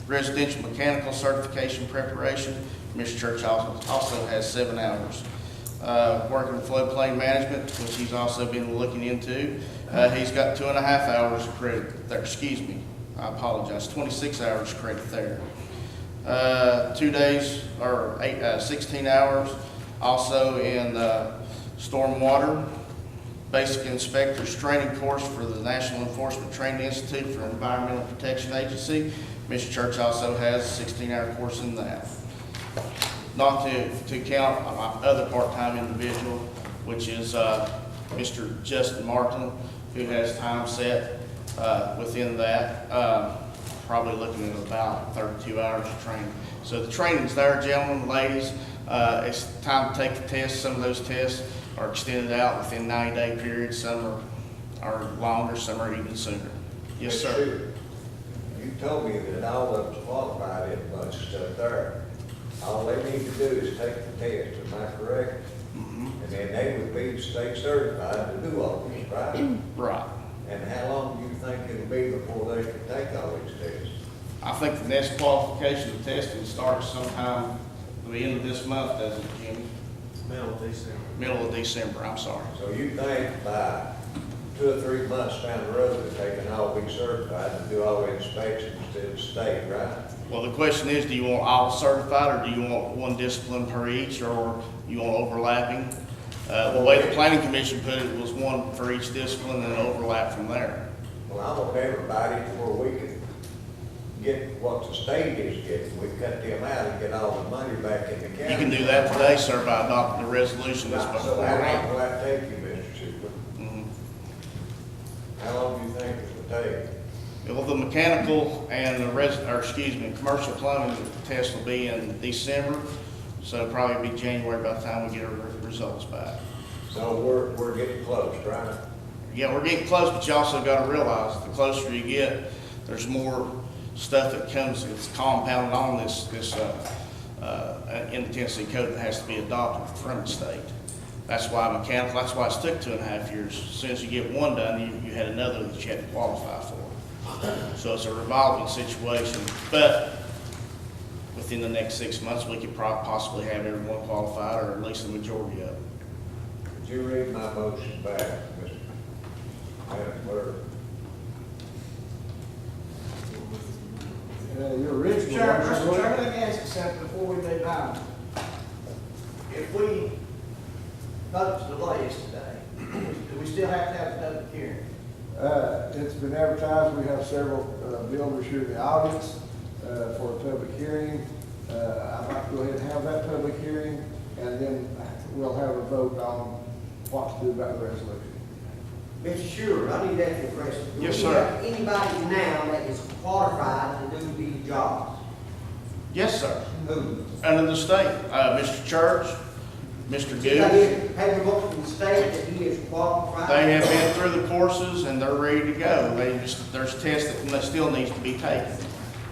Residential mechanical certification preparation. Mr. Church also has 7 hours. Working with floodplain management, which he's also been looking into. He's got 2.5 hours of credit there. Excuse me, I apologize. 26 hours credit there. 2 days or 16 hours. Also in stormwater. Basic Inspectors Training Course for the National Enforcement Training Institute for Environmental Protection Agency. Mr. Church also has a 16-hour course in that. Not to count my other part-time individual, which is Mr. Justin Martin, who has time set within that, probably looking at about 32 hours of training. So the training's there, gentlemen, ladies. It's time to take the test. Some of those tests are extended out within 90-day periods. Some are longer, some are even sooner. Yes, sir. You told me that all of us qualified in a bunch of stuff there. All they need to do is take the test, am I correct? Mm-hmm. And then they would be state certified to do all this, right? Right. And how long do you think it'll be before they can take all these tests? I think the next qualification of testing starts sometime at the end of this month, doesn't it, Jimmy? Middle of December. Middle of December, I'm sorry. So you think by 2 or 3 months down the road that they can all be certified to do all the inspections to the state, right? Well, the question is, do you want all certified, or do you want one discipline per each, or you want overlapping? The way the planning commission put it was one for each discipline and an overlap from there. Well, I want everybody where we can get what the state is getting. We cut them out and get all the money back in the county. You can do that today, sir, by adopting the resolution that's So before how long you. will that take you, Mr. Super? Mhm. How long do you think it will take? Well, the mechanical and the commercial plumbing test will be in December, so it'll probably be January by the time we get our results back. So we're getting close, right? Yeah, we're getting close, but you also gotta realize, the closer you get, there's more stuff that comes, it's compounded on this in the Tennessee code that has to be adopted from the state. That's why mechanical, that's why it's took 2.5 years. As soon as you get one done, you had another that you had to qualify for. So it's a revolving situation, but within the next 6 months, we could possibly have everyone qualified, or at least the majority of them. Could you read my motion back, Mr. Madam Clerk? Your original. Mr. Chairman, let me ask you something before we move on. If we vote to delay this today, do we still have to have another hearing? It's been advertised, we have several builders here in the audience for a public hearing. I'd like to go ahead and have that public hearing, and then we'll have a vote on what to do about the resolution. Mr. Sure, I need to ask you a question. Yes, Do sir. we have anybody now that is qualified to do these jobs? Yes, sir. Who? Under the state, Mr. Church, Mr. Did I Goode, get paperwork from the state that he is qualified? they have been through the courses and they're ready to go. There's tests that still needs to be taken.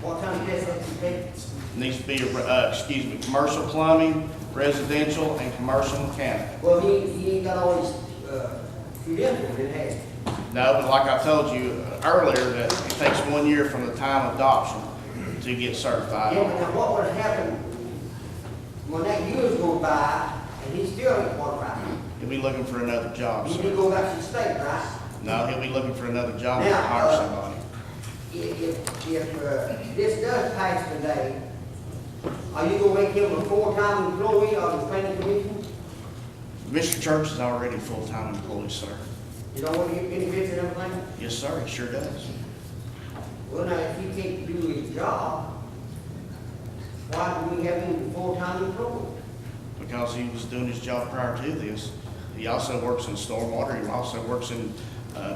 What kind of test have you taken? Needs to be, commercial plumbing, residential, and commercial mechanical. Well, he ain't got all his credentials in hand. No, but like I told you earlier, that it takes 1 year from the time of adoption to get certified. Yeah, but now what would happen when that year's go by, and he still ain't qualified, He'll be looking for another job, he need to sir. go back to the state, right? No, he'll be looking for another job to Now, hire somebody. If this does pass today, are you gonna make him a full-time employee of the planning commission? Mr. Church is already a full-time employee, sir. You don't want to get benefits and everything? Yes, sir, he sure does. Well, now, if he can't do his job, why do we have him a full-time employee? Because he was doing his job prior to this. He also works in stormwater, he also works in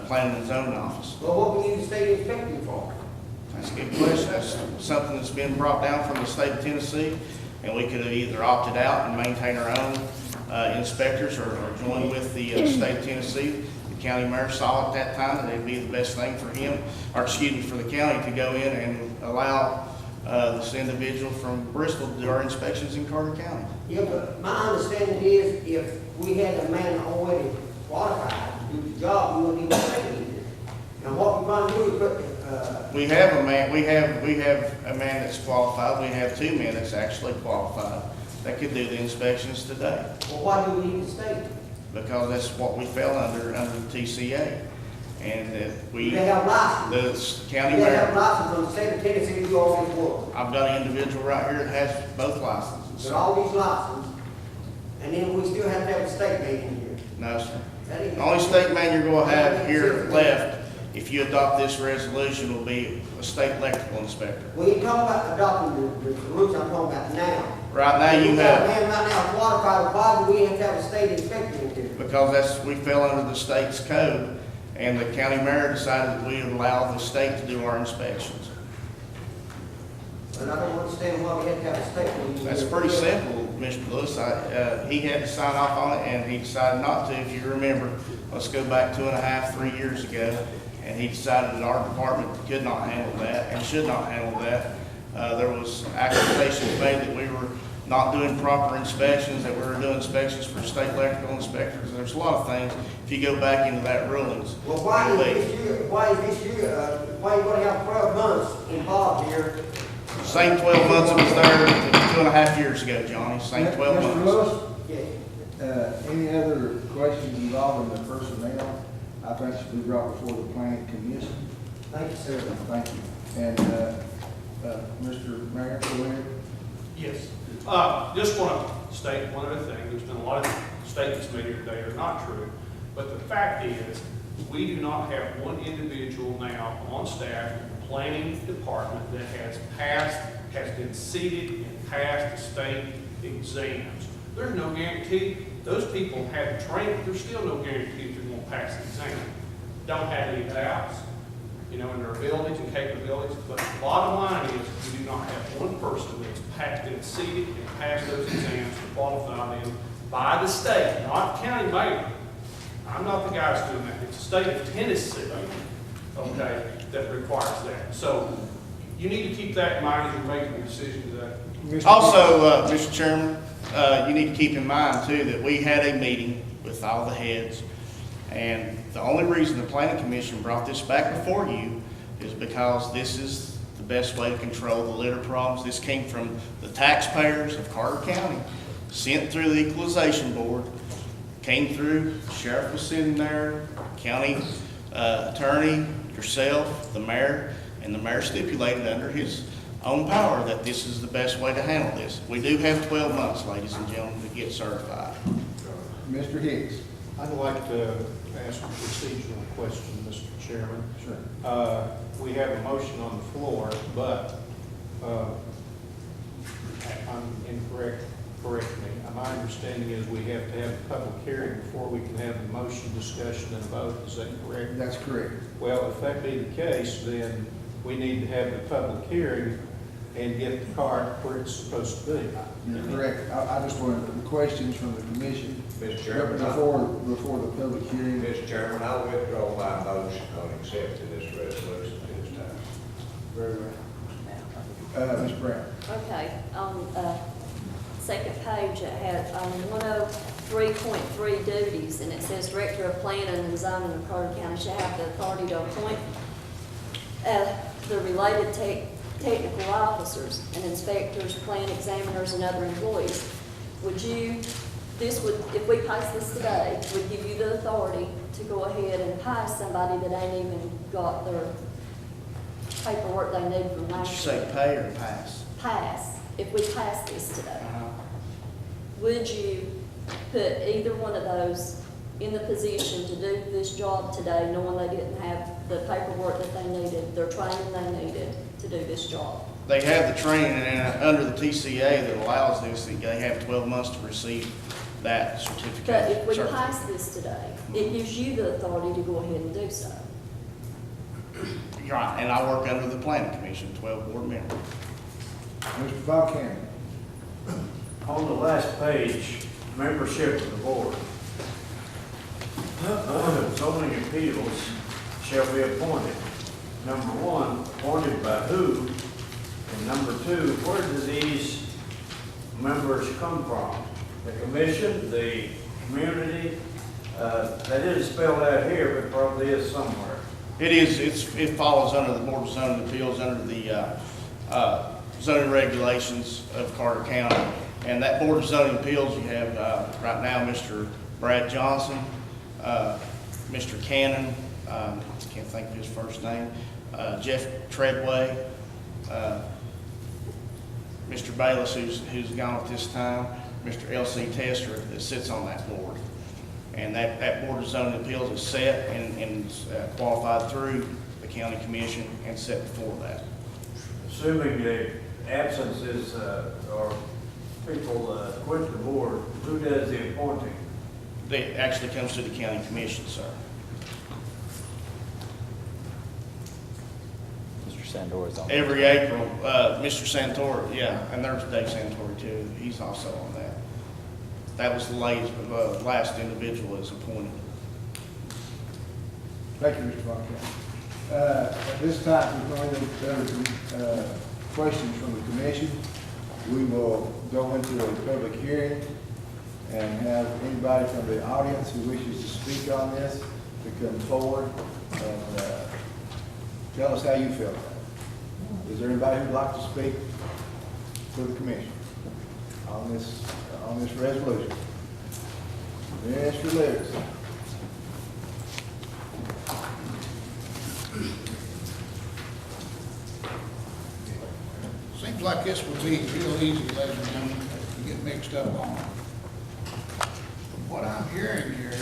planning and zoning office. Well, what we need the state inspecting for? That's a good question. That's something that's been brought down from the state of Tennessee, and we could have either opted out and maintain our own inspectors or join with the state of Tennessee. The county mayor saw at that time that it'd be the best thing for him, or excuse me, for the county to go in and allow this individual from Bristol to do our inspections in Carter County. Yeah, but my understanding is if we had a man already qualified to do the job, we wouldn't even pay him. And what we're going to do is put, We have a man, we have a man that's qualified, we have two men that's actually qualified that could do the inspections today, well, why do we need the state? because that's what we fell under the TCA. And that we, They have license. the county They have mayor, license from the state of Tennessee to do all this work. I've got an individual right here that has both licenses. With all these licenses, and then we still have to have a state man in here. No, sir. That ain't- The only state man you're gonna have here left, if you adopt this resolution, will be a state electrical inspector. We ain't talking about adopting the rules, I'm talking about now. Right now, you We got a have, man right now qualified, why do we have to have a state inspector in here? because we fell under the state's code, and the county mayor decided that we would allow the state to do our inspections. And I don't understand why we have to have a state man in here. That's pretty simple, Mr. Lewis. He had to sign off on it, and he decided not to. If you remember, let's go back 2.5, 3 years ago, and he decided that our department could not handle that and should not handle that. There was accusations made that we were not doing proper inspections, that we were doing inspections for state electrical inspectors. There's a lot of things, if you go back into that rulings. Well, why is this year, why you gonna have 12 months involved here? Same 12 months that was there 2.5 years ago, Johnny, same 12 Mr. months. Lewis, Yeah. any other questions involving the personnel, I think should be brought before the planning commission. Thank you, sir. Thank you. And, Mr. Mayor, go ahead. Yes. Just want to state one other thing. There's been a lot of statements made here today that are not true. But the fact is, we do not have one individual now on staff in the planning department that has been seated and passed the state exams. There's no guarantee. Those people have trained, there's still no guarantee they're going to pass the exam. Don't have any doubts, in their abilities and capabilities. But the bottom line is, we do not have one person that's been seated and passed those exams to qualify them by the state, not the county mayor. I'm not the guy that's doing that. It's the state of Tennessee, okay, that requires that. So you need to keep that in mind as you're making a decision today. Also, Mr. Chairman, you need to keep in mind too that we had a meeting with all the heads, and the only reason the planning commission brought this back before you is because this is the best way to control the litter problems. This came from the taxpayers of Carter County, sent through the equalization board, came through, the sheriff was sitting there, county attorney, yourself, the mayor, and the mayor stipulated under his own power that this is the best way to handle this. We do have 12 months, ladies and gentlemen, to get certified. Mr. Hicks. I'd like to ask a procedural question, Mr. Chairman. Sure. We have a motion on the floor, but I'm incorrect, correct me. My understanding is we have to have a public hearing before we can have the motion, discussion, and vote. Is that correct? That's correct. Well, if that be the case, then we need to have the public hearing and get the cart where it's supposed to be. You're correct. I just wanted the questions from the commission. Mr. Chairman, Before the public hearing. Mr. Chairman, I withdraw my motion on accepting this resolution at this time. Very well. Ms. Brown. Okay, on second page, it had 103.3 duties, and it says Director of Planning and Zoning of Carter County shall have the authority to appoint the related technical officers and inspectors, plan examiners, and other employees. would you, this would, if we pass this today, would give you the authority to go ahead and pass somebody that ain't even got their paperwork they need from Did you last say year? pay or pass? Pass, if we pass this today. Uh-huh. Would you put either one of those in the position to do this job today, knowing they didn't have the paperwork that they needed, their training they needed to do this job? They have the training, and under the TCA that allows this, they have 12 months to receive that certificate. But if we certificate. pass this today, it gives you the authority to go ahead and do so. Right, and I work under the planning commission, 12 board member. Mr. Von Cannon. On the last page, membership of the board. Zoning appeals shall be appointed. Number one, appointed by who? And number two, where do these members come from? The commission, the community? That isn't spelled out here, but probably is somewhere. It is, it follows under the Board of Zoning Appeals, under the zoning regulations of Carter County. And that Board of Zoning Appeals, you have right now Mr. Brad Johnson, Mr. Cannon, can't think of his first name, Jeff Treadway, Mr. Bayless, who's gone at this time, Mr. L.C. Tester that sits on that board. And that Board of Zoning Appeals is set and qualified through the county commission and set before that. Assuming the absences or people quit the board, who does the appointing? It actually comes to the county commission, sir. Mr. Sandor is on. Every April, Mr. Santori, yeah, and there's Dave Santori too, he's also on that. That was the last individual that's appointed. Thank you, Mr. Von Cannon. At this time, we're going to questions from the commission. We will go into a public hearing and have anybody from the audience who wishes to speak on this to come forward and tell us how you feel about it. Is there anybody who'd like to speak to the commission on this resolution? Mr. Lewis. Seems like this would be real easy, ladies and gentlemen, to get mixed up on. From what I'm hearing here,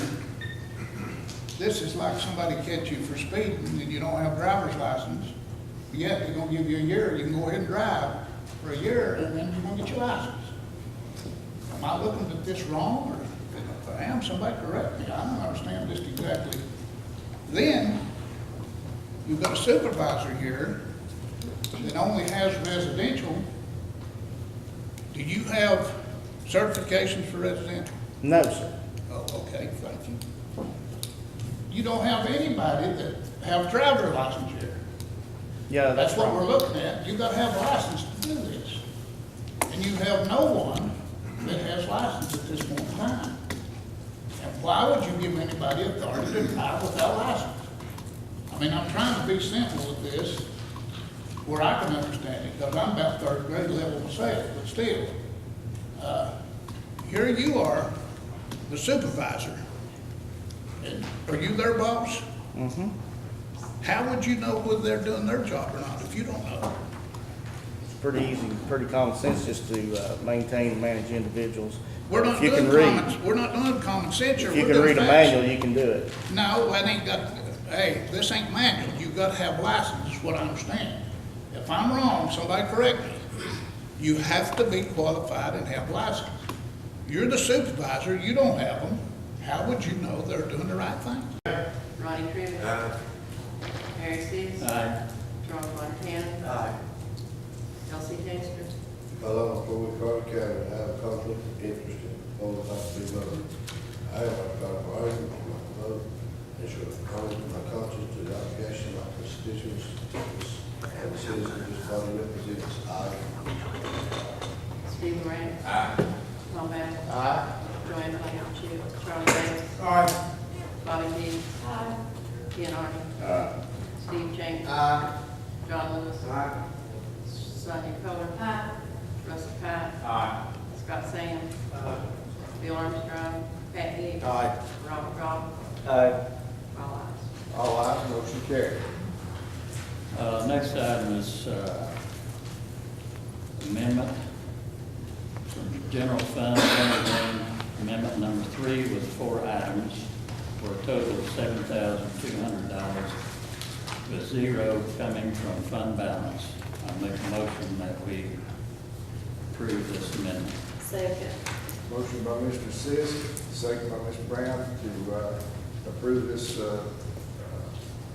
this is like somebody catch you for speeding and you don't have a driver's license. Yet they're gonna give you a year, you can go ahead and drive for a year and then you're gonna get your license. Am I looking at this wrong, or if I am, somebody correct me? I don't understand this exactly. Then, you've got a supervisor here that only has residential. Do you have certifications for residential? No, sir. Oh, okay, thank you. You don't have anybody that have driver license here. Yeah, That's what we're looking at. You gotta have a license to do this. And you have no one that has license at this point in time. And why would you give anybody authority to drive without license? I mean, I'm trying to be simple with this, where I can understand it, because I'm about third grade level myself, but still. Here you are, the supervisor. And are you their boss? Mm-hmm. How would you know whether they're doing their job or not if you don't know? It's pretty easy, pretty common sense just to maintain and manage individuals. We're not If you doing can read, common sense here. if you We're can doing read a facts. manual, you can do it. No, that ain't got, hey, this ain't manual. You've got to have license, is what I understand. If I'm wrong, somebody correct me. You have to be qualified and have license. You're the supervisor, you don't have them. How would you know they're doing the right thing? Ronnie Crivitt. Harry Seas. Charles Montana. Aye. Elsie Tester. Hello, I'm Floyd Carter County, I have a conflict of interest in holding not to be voted. I have a corporation, my vote, and should according to my conscience to the obligation of my constituents and the citizens this body represents. Aye. Steve Grant. Aye. Tom Allen. Aye. Joanne Blankenship. Charlie Davis. Aye. Bobby Dees. Ken Arden. Steve Chambers. Aye. John Lewis. Aye. Sonia Coler. Russell Cott. Aye. Scott Sands. Bill Armstrong. Pat Hicks. Aye. Robert Goff. Aye. All ayes. All ayes, motion carried. Next item is amendment from general fund, amendment number 3 with 4 items for a total of $7,200 with 0 coming from fund balance. I make a motion that we approve this amendment. Second. Motion by Mr. Sis, second by Ms. Brown to approve this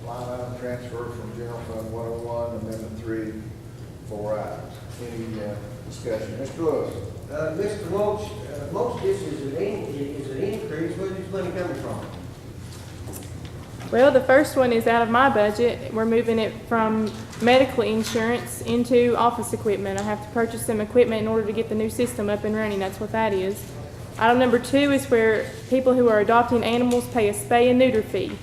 line item transfer from General Fund 101, Amendment 3, 4 items. Any discussion? Mr. Lewis? Mr. Mulch, this is an increase, where's this money coming from? Well, the first one is out of my budget. We're moving it from medical insurance into office equipment. I have to purchase some equipment in order to get the new system up and running. That's what that is. Item number 2 is where people who are adopting animals pay a spay and neuter fee.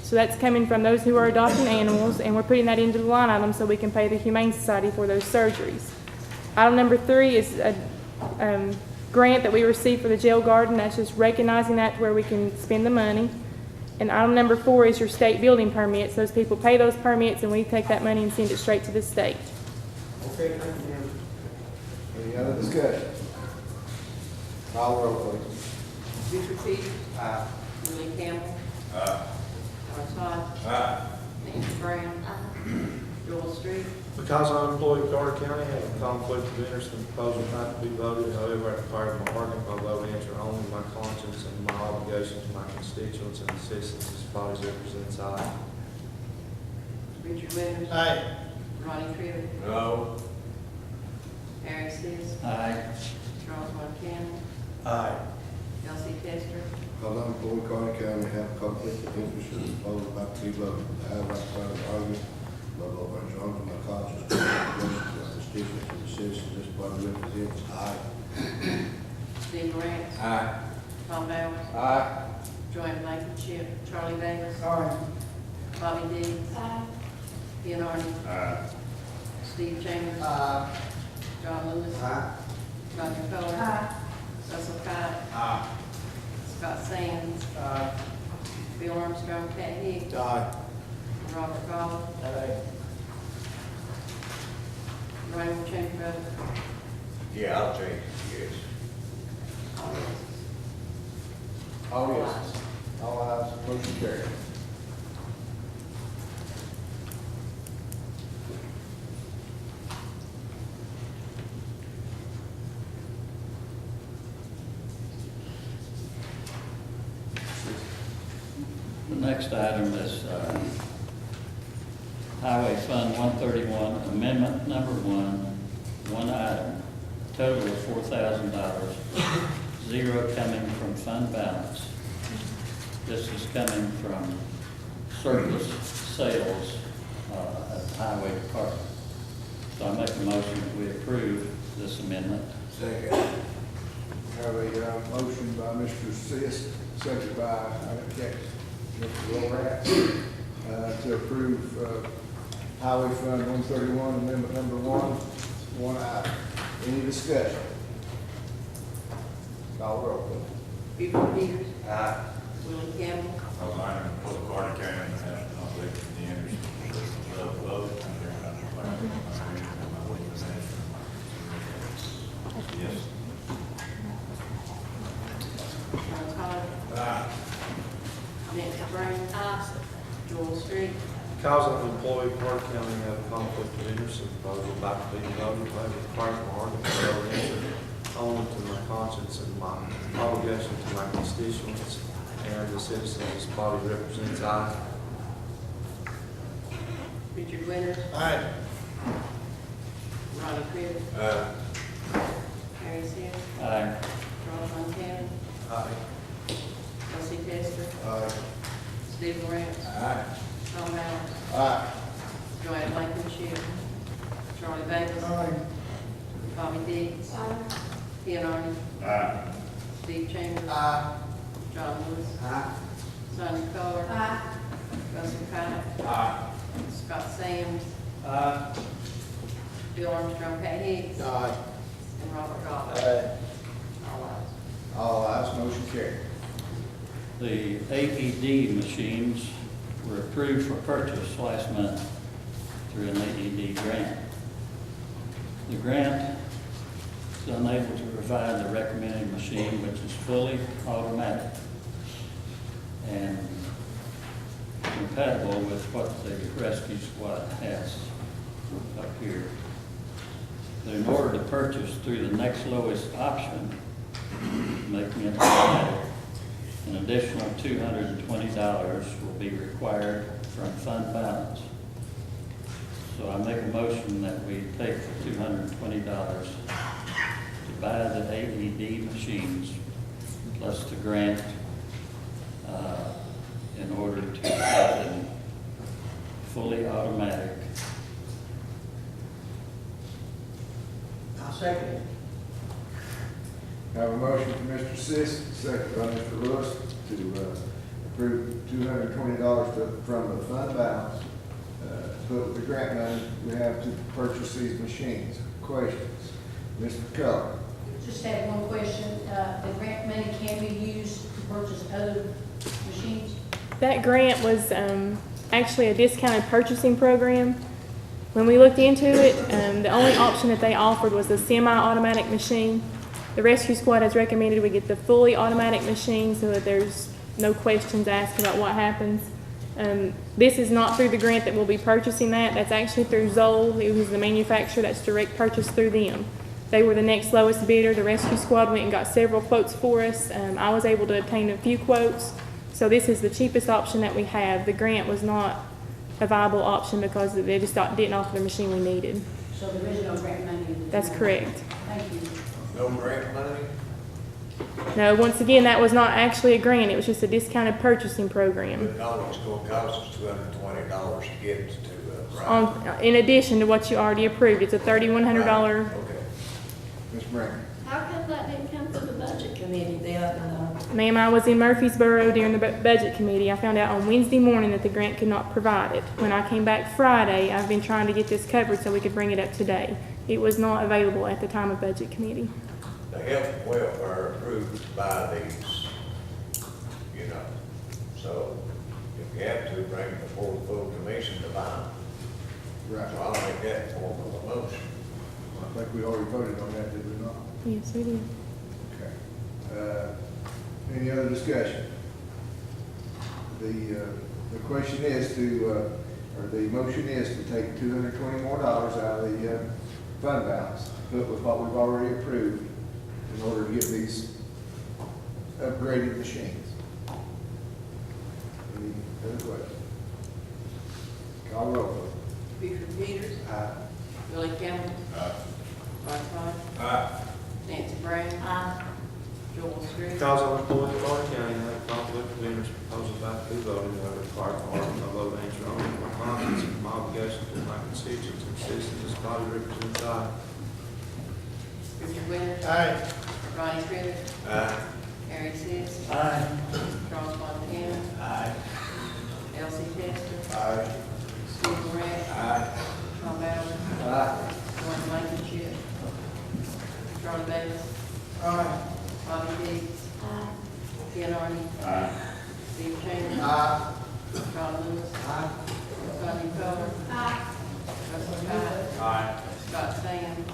So that's coming from those who are adopting animals, and we're putting that into the line item so we can pay the Humane Society for those surgeries. Item number 3 is a grant that we received for the jail garden. That's just recognizing that to where we can spend the money. And item number 4 is your state building permits. Those people pay those permits, and we take that money and send it straight to the state. Okay, thank you, ma'am. Any other discussion? Call the roll, please. Richard Peters. Willie Campbell. Lawrence Todd. Nancy Brown. Joel Street. Because I'm employed in Carter County, I have a conflict of interest in the proposal not to be voted. However, I declare my heart my vote answer only my conscience and my obligation to my constituents and the citizens this body represents. Aye. Richard Winters. Aye. Ronnie Crivitt. No. Harry Seas. Aye. Charles Montana. Aye. Elsie Tester. Because I'm employed Carter County, have a conflict of interest in the proposal about to be voted. I have not tried to argue, my vote answer only my conscience, to my constituents and the citizens this body represents. Aye. Steve Rance. Aye. Tom Bowers. Aye. Joanne Blankenship. Charlie Davis. Aye. Bobby Dees. Ian Arden. Aye. Steve Chambers. John Lewis. Roger Cole. Russell Cott. Scott Sands. Bill Armstrong. Pat Hicks. And Robert Goff. Raymond Chamber. Yeah, I'll change it, yes. All yeses. All yeses. All ayes, motion carried. The next item is Highway Fund 131, Amendment number 1 item, total of $4,000, 0 coming from fund balance. This is coming from surplus sales at the Highway Department. So I make a motion that we approve this amendment. Second. Have a motion by Mr. Sis, second by Mr. Lowrat, to approve Highway Fund 131, Amendment number 1 item. Any discussion? Call the roll, please. Richard Peters. Aye. Willie Campbell. I'm employed Carter County and have a conflict of interest in the vote. Yes. Lawrence Todd. Nancy Brown. Joel Street. Because I'm employed in Carter County, I have a conflict of interest in the proposal about to be voted. I have a declared my heart my vote answer only to my conscience and my obligation to my constituents and the citizens this body represents. Aye. Richard Winters. Aye. Ronnie Crivitt. Harry Seas. Aye. Charles Montana. Aye. Elsie Tester. Steve Rance. Tom Bowers. Aye. Joanne Blankenship. Charlie Davis. Bobby Dees. Ian Arden. Steve Chambers. John Lewis. Sonia Coler. Russell Cott. Scott Sands. Bill Armstrong. Pat Hicks. And Robert Goff. All ayes, motion carried. The AED machines were approved for purchase last month through an AED grant. The grant is unable to provide the recommended machine, which is fully automatic and compatible with what the rescue squad has up here. In order to purchase through the next lowest option, making it automatic, an additional $220 will be required from fund balance. So I make a motion that we take the $220 to buy the AED machines plus the grant in order to have them fully automatic. I'll second it. I have a motion from Mr. Sis, second by Mr. Lewis, to approve $220 from the fund balance, put with the grant money we have to purchase these machines. Questions? Mr. Keller? Just had one question. The grant money can be used to purchase other machines? That grant was actually a discounted purchasing program. When we looked into it, the only option that they offered was the semi-automatic machine. The rescue squad has recommended we get the fully automatic machine so that there's no questions asked about what happens. This is not through the grant that we'll be purchasing that. That's actually through Zoll. It was the manufacturer. That's direct purchase through them. They were the next lowest bidder. The rescue squad went and got several quotes for us. I was able to obtain a few quotes. So this is the cheapest option that we have. The grant was not a viable option because they just didn't offer the machine we needed. So there is no grant money? That's correct. Thank you. No grant money? No, once again, that was not actually a grant. It was just a discounted purchasing program. But no, it's gonna cost us $220 to get to, right? In addition to what you already approved, it's a $3,100. Okay. Ms. Brown? How come that didn't come through the budget committee then? Ma'am, I was in Murfreesboro during the budget committee. I found out on Wednesday morning that the grant could not provide it. When I came back Friday, I've been trying to get this covered so we could bring it up today. It was not available at the time of budget committee. The health and welfare approved by these, you know, so if you have to, bring it before the full commission to buy them. Right. So I'll make that form of a motion. I think we already voted on that, did we not? Yes, we did. Okay. Any other discussion? The question is to, or the motion is to take $220 more out of the fund balance, put with what we've already approved in order to get these upgraded machines. Any other questions? Call roll, please. Buford Peters. Aye. Billy Campbell. Ron Todd. Nancy Brown. Joel Street. Because I'm employed in Carter County and have a conflict of interest proposal about to be voted, I require part of my vote answer only my conscience and my obligation to my constituents and citizens as body represents I. Richard Winters. Aye. Ronnie Crivitt. Aye. Harry Seas. Aye. Charles Montana. Aye. Elsie Testor. Aye. Steve Grant. Aye. Tom Ballard. Joanne Blankenship. Charlie Davis. Bobby Dees. Ken Arden. Steve Chambers. John Lewis. Rodney Colbert. Russell Cott. Scott Sands.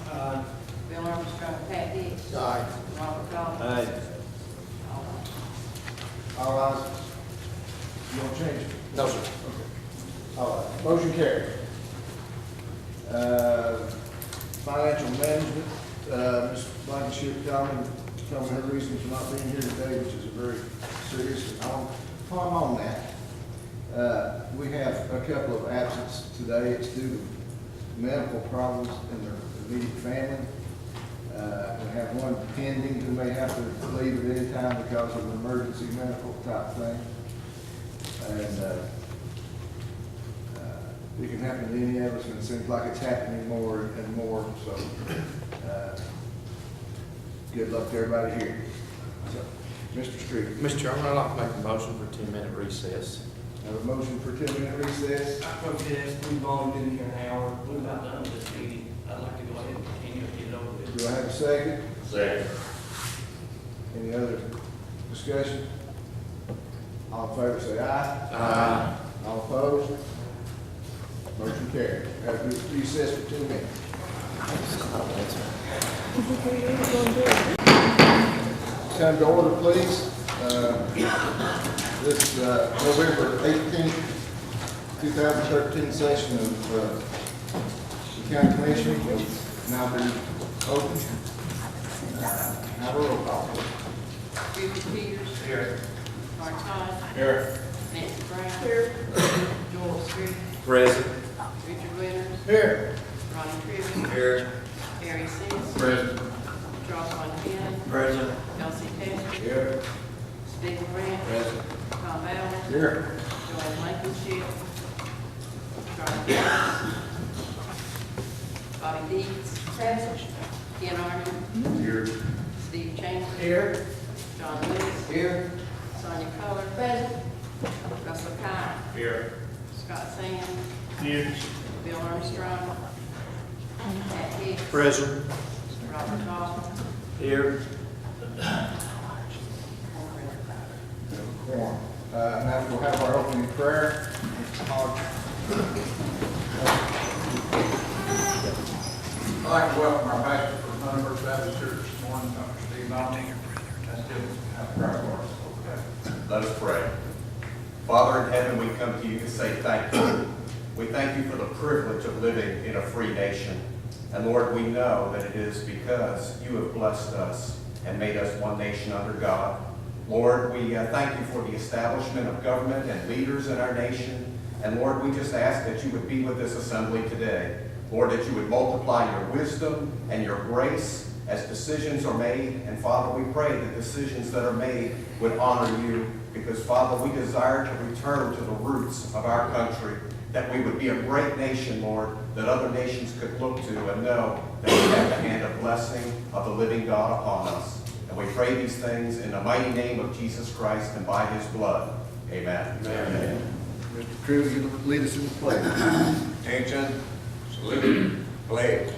Bill Armstrong. Pat Hicks. Robert Goff. All ayes. You want to change it? No, sir. Okay. All right, motion carried. Financial management, Ms. Blankenship, tell me her reason for not being here today, which is a very serious, and I'm on that. We have a couple of absences today. It's due to medical problems in their immediate family. We have one pending who may have to leave at any time because of an emergency medical type thing. And it can happen to any of us, and it seems like it's happening more and more, so good luck to everybody here. So, Mr. Street. Mr. Chairman, I'd like to make a motion for a 10-minute recess. Have a motion for 10-minute recess. I protest, we've only been here an hour, we're about done with this meeting. I'd like to go ahead and continue and get it over with. Do I have a second? Second. Any other discussion? All in favor say aye. Aye. All opposed? Motion carried. Have a recess for 2 minutes. Come to order, please. This November 18th, 2013 session of the County Commission will now be open. Have a roll call. Richard Peters. Here. Art Todd. Here. Nancy Brown. Here. Joel Street. Present. Richard Winters. Here. Ronnie Crivitt. Here. Harry Seas. Present. Charles Von Ken. Present. Elsie Testor. Here. Stephen Grant. Present. Tom Allen. Here. Joanne Blankenship. Charlie Davis. Bobby Dees. Present. Ken Arden. Here. Steve Chambers. Here. John Lewis. Here. Sonia Coler. Present. Russell Cott. Here. Scott Sands. Here. Bill Armstrong. Matt Hicks. Present. Robert Goff. Here. Quorum. Now we'll have our opening prayer. I'd like to welcome our pastor from Huntersburg Baptist Church this morning, Dr. Steve Nov. Let's have a prayer for us. Let us pray. Father in heaven, we come to you to say thank you. We thank you for the privilege of living in a free nation. And Lord, we know that it is because you have blessed us and made us one nation under God. Lord, we thank you for the establishment of government and leaders in our nation. And Lord, we just ask that you would be with this assembly today. Lord, that you would multiply your wisdom and your grace as decisions are made. And Father, we pray that decisions that are made would honor you, because Father, we desire to return to the roots of our country, that we would be a great nation, Lord, that other nations could look to and know that we have the hand of blessing of the living God upon us. And we pray these things in the mighty name of Jesus Christ and by his blood. Amen. Amen. Mr. Crew, you lead us in the pledge. Attention. Salute. Pledge.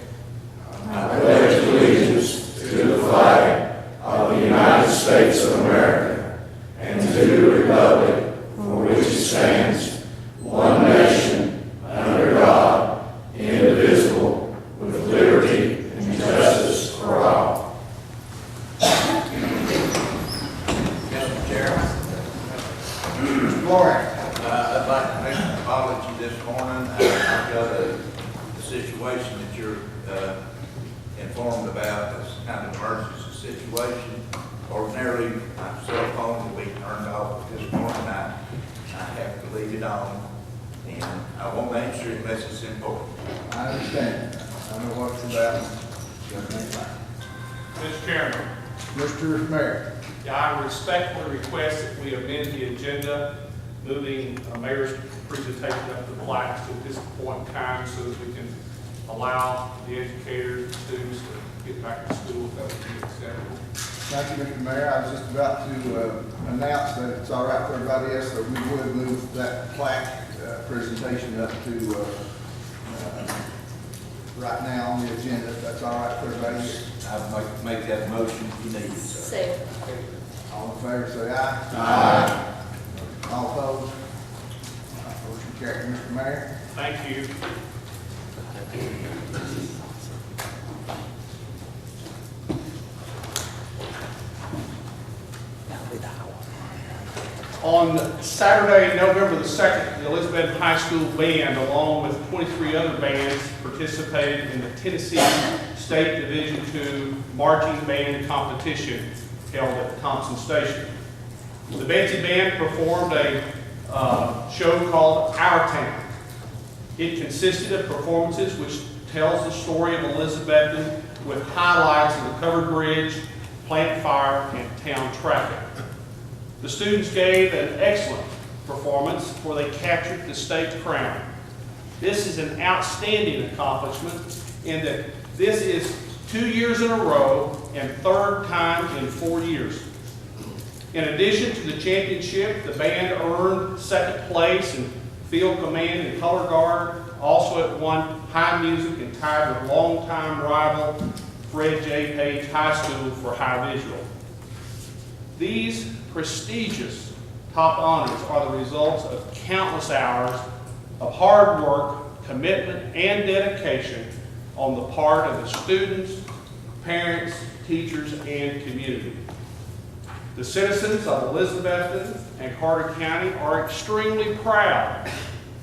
I pledge allegiance to the flag of the United States of America and to the republic for which it stands, one nation, under God, indivisible, with liberty and justice for all. Mr. Chairman. Mr. Lawrence. I'd like to make an apology this morning. I've got a situation that you're informed about. It's kind of an emergency situation. Ordinarily, my cell phone will be turned off this morning. I have to leave it on, and I won't answer it unless it's important. I understand. I know what it's about. Mr. Chairman, Mr. Mayor. yeah, I respectfully request that we amend the agenda, moving Mayor's presentation up to blacks at this point in time so that we can allow the educators and students to get back to school if that would be acceptable. Thank you, Mr. Mayor. I was just about to announce that it's all right for everybody else, that we would move that plaque presentation up to right now on the agenda. If that's all right for everybody here. I'd make that motion if you need it, sir. Second. All in favor, say aye. Aye. All opposed? Motion carried. Mr. Mayor. Thank you. On Saturday, November the 2nd, the Elizabeth High School Band, along with 23 other bands, participated in the Tennessee State Division II Marching Band Competition held at Thompson Station. The Betsy Band performed a show called Our Town. It consisted of performances which tells the story of Elizabethton with highlights of the covered bridge, plant fire, and town traffic. The students gave an excellent performance where they captured the state crown. This is an outstanding accomplishment in that this is 2 years in a row and third time in 4 years. In addition to the championship, the band earned second place in field command and color guard. Also it won high music and tied with longtime rival Fred J. Page High School for high visual. These prestigious top honors are the results of countless hours of hard work, commitment, and dedication on the part of the students, parents, teachers, and community. The citizens of Elizabethton and Carter County are extremely proud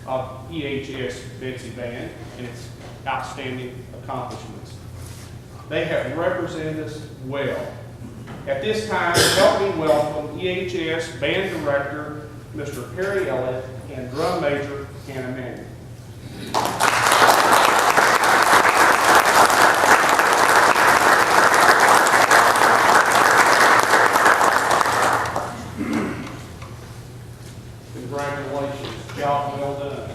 of EHS Betsy Band and its outstanding accomplishments. They have represented us well. At this time, help me welcome EHS Band Director, Mr. Perry Elliott, and Drum Major, Hannah Manning. Congratulations, job well done.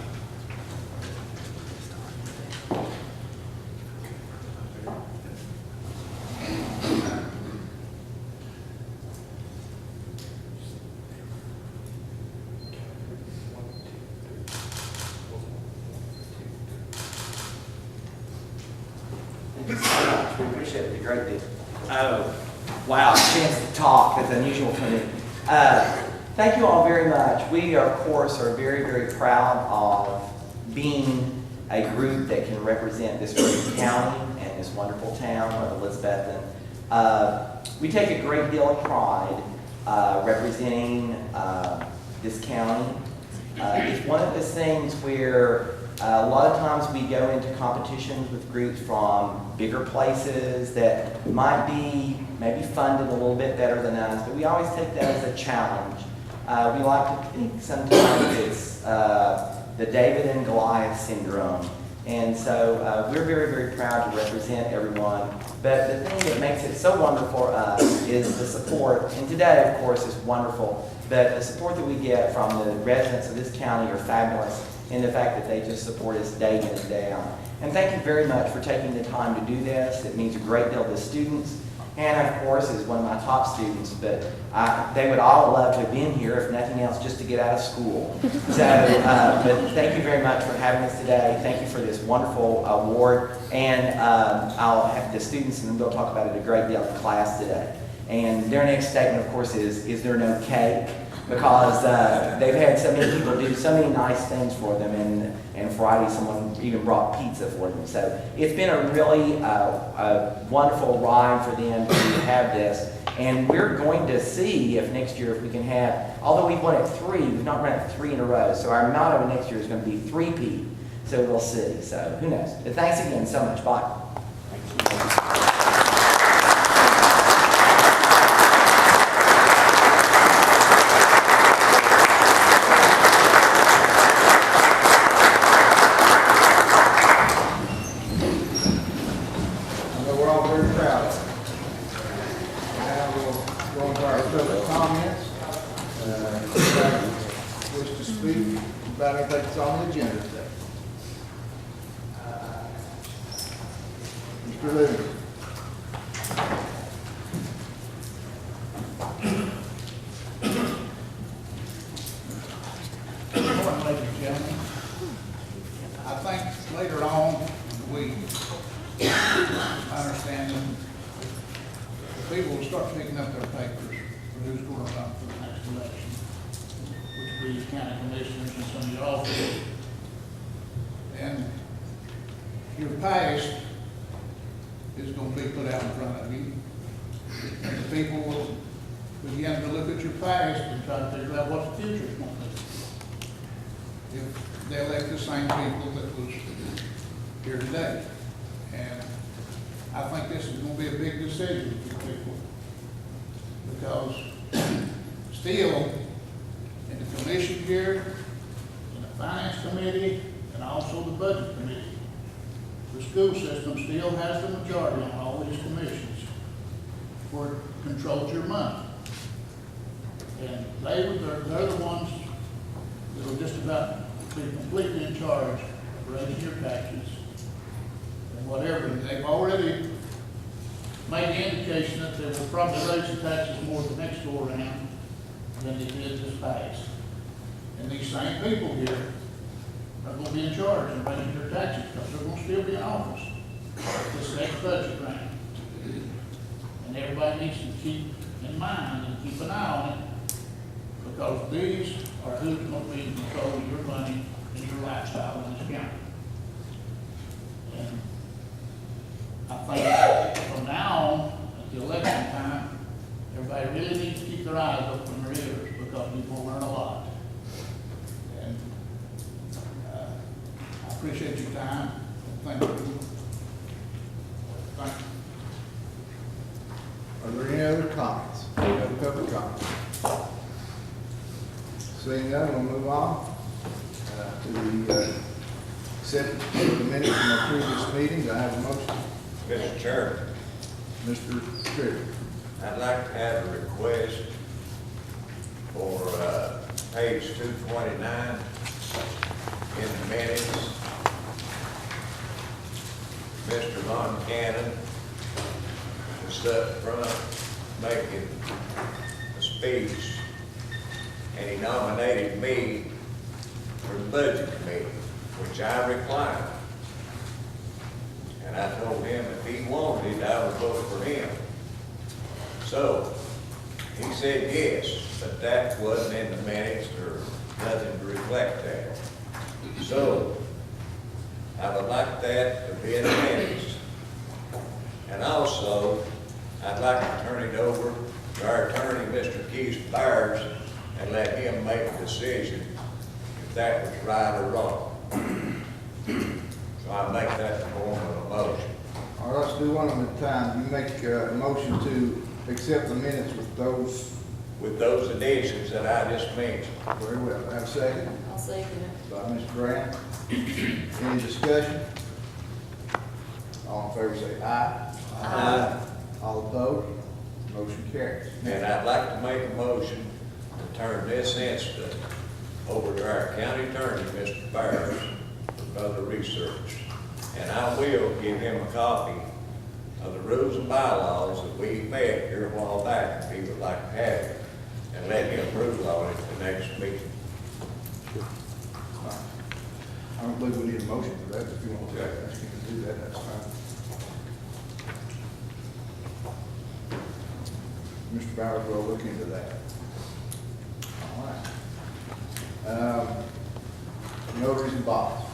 Thank you so much. We appreciate it a great deal. Oh, wow, a chance to talk. That's unusual for me. Thank you all very much. We, of course, are very, very proud of being a group that can represent this great county and this wonderful town of Elizabethton. We take a great deal of pride representing this county. It's one of those things where a lot of times we go into competitions with groups from bigger places that might be maybe funded a little bit better than us, but we always take that as a challenge. We like to think sometimes it's the David and Goliath syndrome. And so we're very, very proud to represent everyone. But the thing that makes it so wonderful for us is the support. And today, of course, is wonderful. But the support that we get from the residents of this county are fabulous in the fact that they just support us day in and day out. And thank you very much for taking the time to do this. It means a great deal to the students. Hannah, of course, is one of my top students, but they would all love to have been here, if nothing else, just to get out of school. So, but thank you very much for having us today. Thank you for this wonderful award. And I'll have the students, and they'll talk about it a great deal in class today. And their next statement, of course, is there no cake? Because they've had so many people do so many nice things for them, and Friday someone even brought pizza for them. So it's been a really wonderful ride for them to have this. And we're going to see if next year if we can have, although we've won it 3, we've not run it 3 in a row. So our motto next year is going to be 3P. So we'll see. So who knows? But thanks again so much. Bye. About anything that's on the agenda today. Mr. Livingston. Good morning, ladies and gentlemen. I think later on in the week, I understand that the people will start picking up their papers for who's going to run for the next election, which will be county commissioners and some of your officers. And your past is going to be put out in front of you. And the people will begin to look at your past and try to figure out what the future is going to be. If they elect the same people that was here today. And I think this is going to be a big decision for people. Because still, in the commission here, in the finance committee, and also the budget committee, the school system still has the majority on all these commissions where it controls your money. And they're the ones that will just about be completely in charge of raising your taxes and whatever. They've already made the indication that they will probably raise the taxes more the next go around than they did this past. And these same people here are going to be in charge of raising their taxes because they're going to still be in office this next budget round. And everybody needs to keep in mind and keep an eye because these are who's gonna be in control of your money and your lifestyle in this county. And I think from now on, at the election time, everybody really needs to keep their eyes open and their ears, because people learn a lot. And, I appreciate your time, thank you. Thank you. Are there any other comments? Any other public comments? Seeing none, we'll move on to the acceptance of the minutes from our previous meeting. Do I have a motion? Mr. Chairman, Mr. Tripp. I'd like to have a request for page 229 in the minutes. Mr. Von Cannon was up front making a speech, and he nominated me for the budget committee, which I reclined. And I told him if he wanted it, I would vote for him. So, he said yes, but that wasn't in the minutes or nothing to reflect that. So, I would like that to be in the minutes. And also, I'd like to turn it over to our attorney, Mr. Keith Byers, and let him make a decision if that was right or wrong. So I make that in the form of a motion. All right, let's do one at a time. You make a motion to accept the minutes with those. With those additions that I just mentioned. Very well. Have a second? I'll second it. By Mr. Grant. Any discussion? All in favor say aye. Aye. All opposed? Motion carries. And I'd like to make a motion to turn this incident over to our county attorney, Mr. Byers, for further research. And I will give him a copy of the rules and bylaws that we met here a while back, if he would like to have it, and let him rule on it at the next meeting. I don't believe we need a motion for that. If you want to ask him to do that, that's fine. Mr. Bowers will look into that. All right. Notaries and bonds.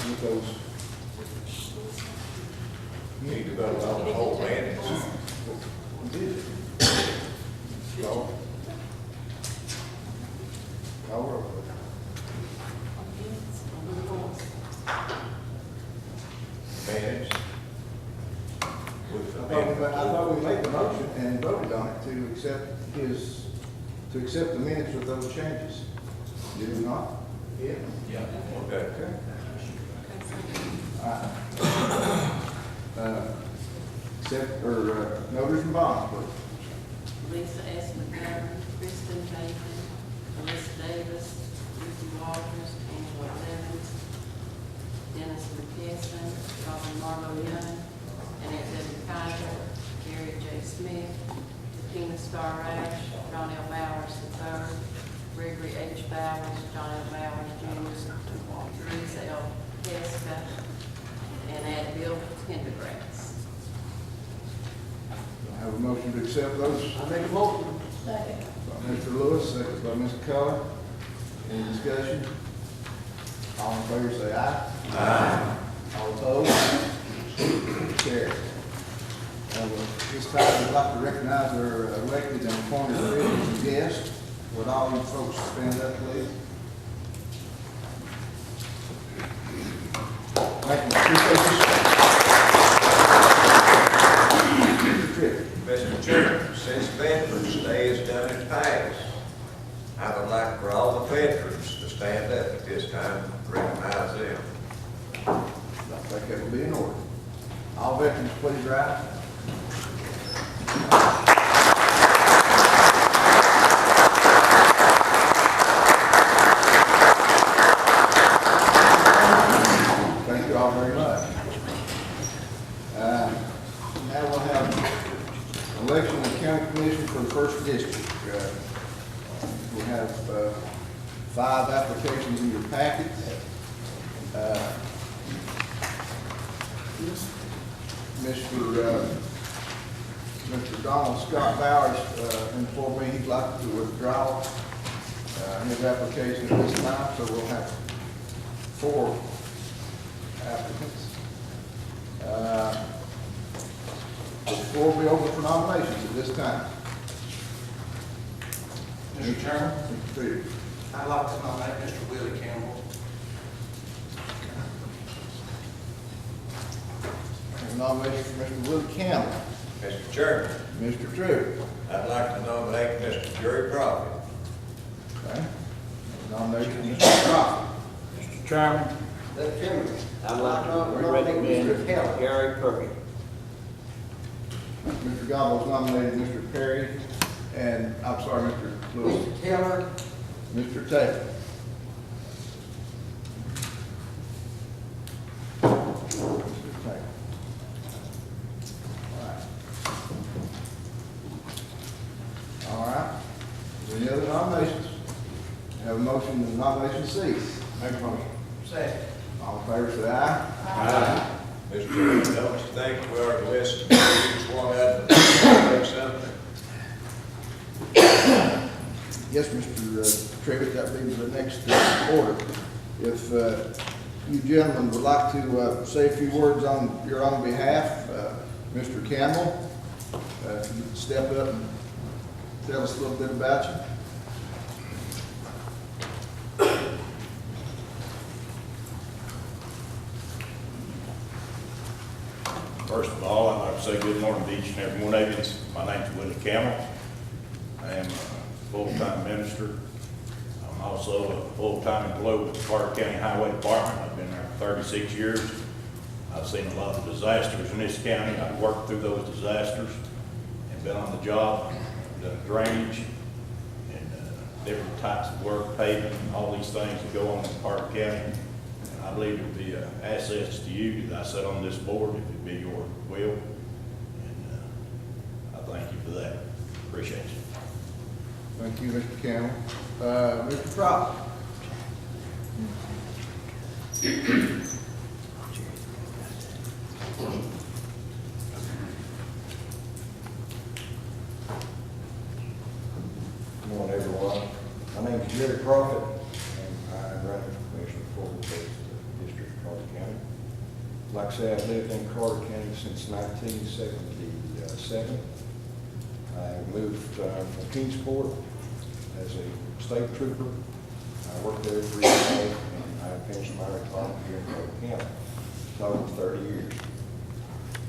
With those. You need to vote on the whole minutes. We did. So. I'll work with it. Minutes. I thought we made the motion and voted on it to accept the minutes with those changes. Did we not? Yeah. Yeah. Okay. Notaries and bonds, please. Lisa S. McGovern, Kristen Nathan, Melissa Davis, Lucy Walters, Angela Evans, Dennis McKesson, Robin Marlowe Young, Annette W. Kaiser, Gary J. Smith, Tina Star Ash, John L. Bowers III, Gregory H. Bowers, John L. Bowers Jr., Teresa L. Pesca, and add Bill Pendergrass. I have a motion to accept those. I make a motion. Second. By Mr. Lewis, second by Ms. Keller. Any discussion? All in favor say aye. Aye. All opposed? Carried. This time, I'd like to recognize our elected and appointed officials and guests. Would all you folks stand up, please? Thank you. Mr. Chairman, since Veterans Day is done and past, I would like for all the veterans to stand up at this time and recognize them. I think that will be in order. All veterans, please rise. Thank you all very much. Now we'll have election of the county commission for the first district. We have 5 applications in your packet. Mr. Mr. Donald Scott Bowers informed me he'd like to withdraw his application at this time, so we'll have 4 applicants. The floor will be open for nominations at this time. Mr. Chairman, Mr. Peters. I'd like to nominate Mr. Willie Campbell. Nomination for Mr. Willie Campbell. Mr. Chairman, Mr. True. I'd like to nominate Mr. Jerry Prophet. Okay. Nomination for Mr. Crawford. Mr. Chairman, Mr. Chairman. I'd like to Nominate recommend Mr. Keller. Gary Perkins. Mr. Gobble's nominated Mr. Perry, and, I'm sorry, Mr. Lewis. Mr. Taylor. Mr. Taylor. Mr. Taylor. All right. Any other nominations? Have a motion to nomination cease. Make a motion. Second. All in favor, say aye. Mr. Chairman, don't you think we ought to listen to each one of them and say something? Yes, Mr. Trivett, that brings the next order. If you gentlemen would like to say a few words on your own behalf, Mr. Campbell, if you could step up and tell us a little bit about you. First of all, I'd like to say good morning to each and every one of you. My name's Willie Campbell. I am a full-time minister. I'm also a full-time employee with the Carter County Highway Department. I've been there for 36 years. I've seen a lot of disasters in this county. I've worked through those disasters and been on the job, done drainage and different types of work, paving, all these things that go on in Carter County. And I believe it would be assets to you that I sit on this board if it be your will. And I thank you for that. Appreciate you. Thank you, Mr. Campbell. Mr. Prophet. Good morning, everyone. My name is Jerry Prophet, and I'm running for Commissioner for the District of Carter County. Like I say, I've lived in Carter County since 1977. I moved from Kingsport as a state trooper. I worked there 3 years, and I finished my retirement here in Carter County. Total 30 years.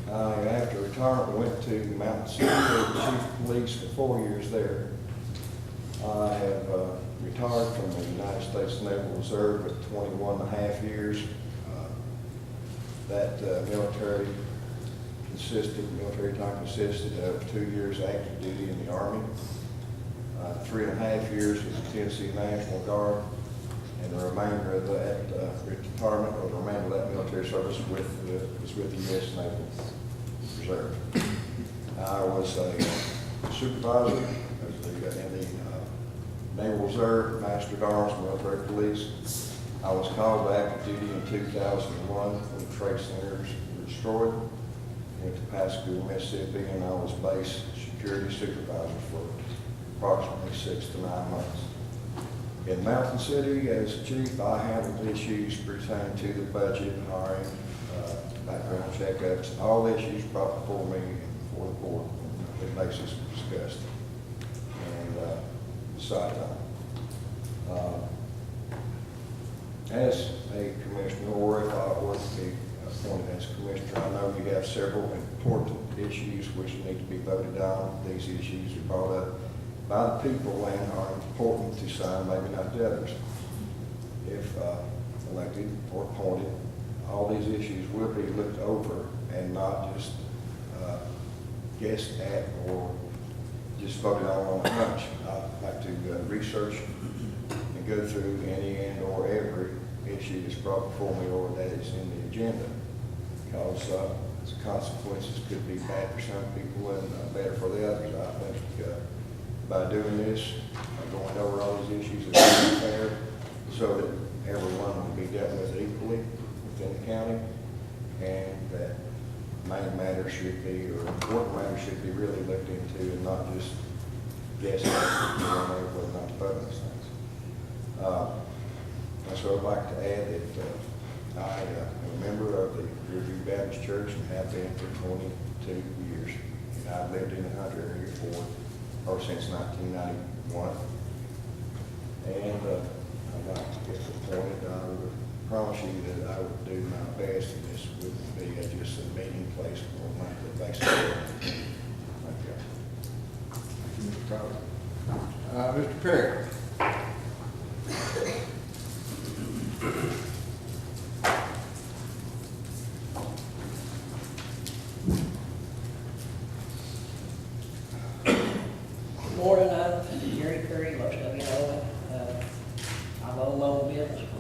After retirement, I went to Mountain City, as chief of police for 4 years there. I have retired from the United States Naval Reserve at 21 and a half years. That military time consisted of 2 years active duty in the Army, 3.5 years with the Tennessee National Guard, and the remainder of that retirement, or the remainder of that military service was with the U.S. Naval Reserve. I was a supervisor in the Naval Reserve, Master at Arms, Military Police. I was called to active duty in 2001 when the trade centers were destroyed. Went to Pascagoula, Mississippi, and I was base security supervisor for approximately 6 to 9 months. In Mountain City, as chief, I handled issues pertaining to the budget, hiring, background checkups, all issues brought before me and before the board on a basis discussed and decided on. As a commissioner, or if I were to be appointed as commissioner, I know you have several important issues which need to be voted on. These issues are brought up by the people and are important to some, maybe not to others. If elected or appointed, all these issues will be looked over and not just guessed at or just voted on a hunch. I'd like to research and go through any and or every issue that's brought before me or that is in the agenda, because the consequences could be bad for some people and better for the others. I think by doing this, going over all these issues, is fair so that everyone will be dealt with equally within the county, and that main matters should be, or important matters should be really looked into and not just guessing whether or not to vote on those things. So I'd like to add that I am a member of the Riverview Baptist Church and have been for 22 years. And I've lived in the Hunter area since 1991. And I'd like to get to the point that I would promise you that I would do my best, and this wouldn't be just a meeting place on a monthly basis. Thank you. Mr. Crowley. Mr. Perry. Good morning, I'm Jerry Curry, most of you know me. I've owned my own business for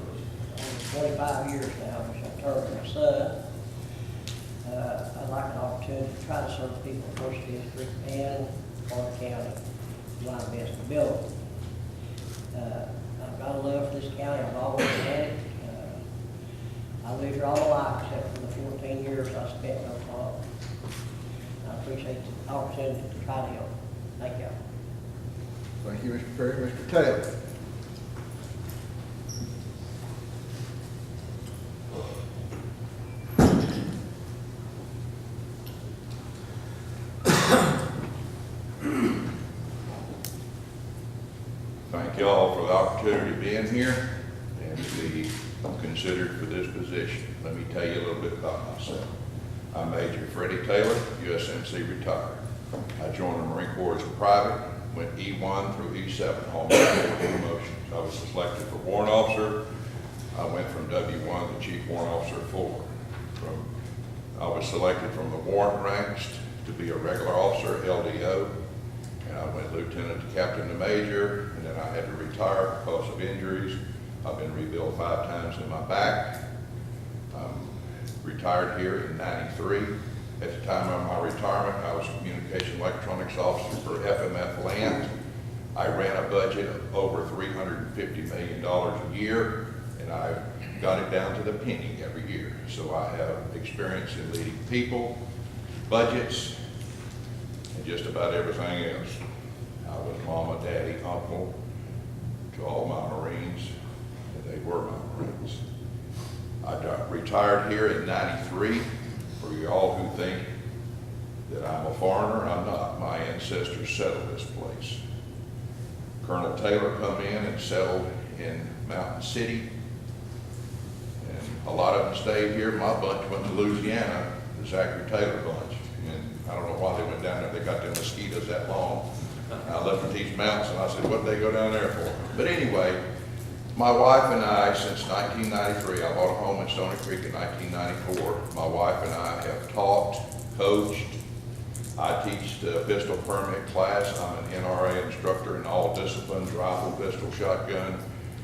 over 25 years now, which I'm turning my son. I'd like an opportunity to try to serve the people of First District and Carter County to my best ability. I've got a love for this county, I've always had it. I lived here all my life except for the 14 years I spent in Oklahoma. I appreciate the opportunity to try to help. Thank you. Thank you, Mr. Perry. Mr. Taylor. Thank you all for the opportunity of being here and to be considered for this position. Let me tell you a little bit about myself. I'm Major Freddie Taylor, USMC retired. I joined the Marine Corps as a private, went E1 through E7, all my promotions. I was selected for warrant officer. I went from W1 to Chief Warrant Officer forward. I was selected from the warrant ranks to be a regular officer, LDO, and I went lieutenant to captain to major, and then I had to retire because of injuries. I've been rebuilt 5 times in my back. Retired here in '93. At the time of my retirement, I was communication electronics officer for FMF Land. I ran a budget of over $350 million a year, and I got it down to the penny every year. So I have experience in leading people, budgets, and just about everything else. I was mama, daddy, uncle to all my Marines, and they were my Marines. I retired here in '93. For you all who think that I'm a foreigner, I'm not. My ancestors settled this place. Colonel Taylor come in and settled in Mountain City, and a lot of them stayed here. My bunch went to Louisiana, the Zachary Taylor bunch, and I don't know why they went down there. They got them mosquitoes that long. I looked at these mountains and I said, what did they go down there for? But anyway, my wife and I, since 1993, I bought a home in Stony Creek in 1994. My wife and I have taught, coached. I teach the pistol permit class. I'm an NRA instructor in all disciplines, rifle, pistol, shotgun,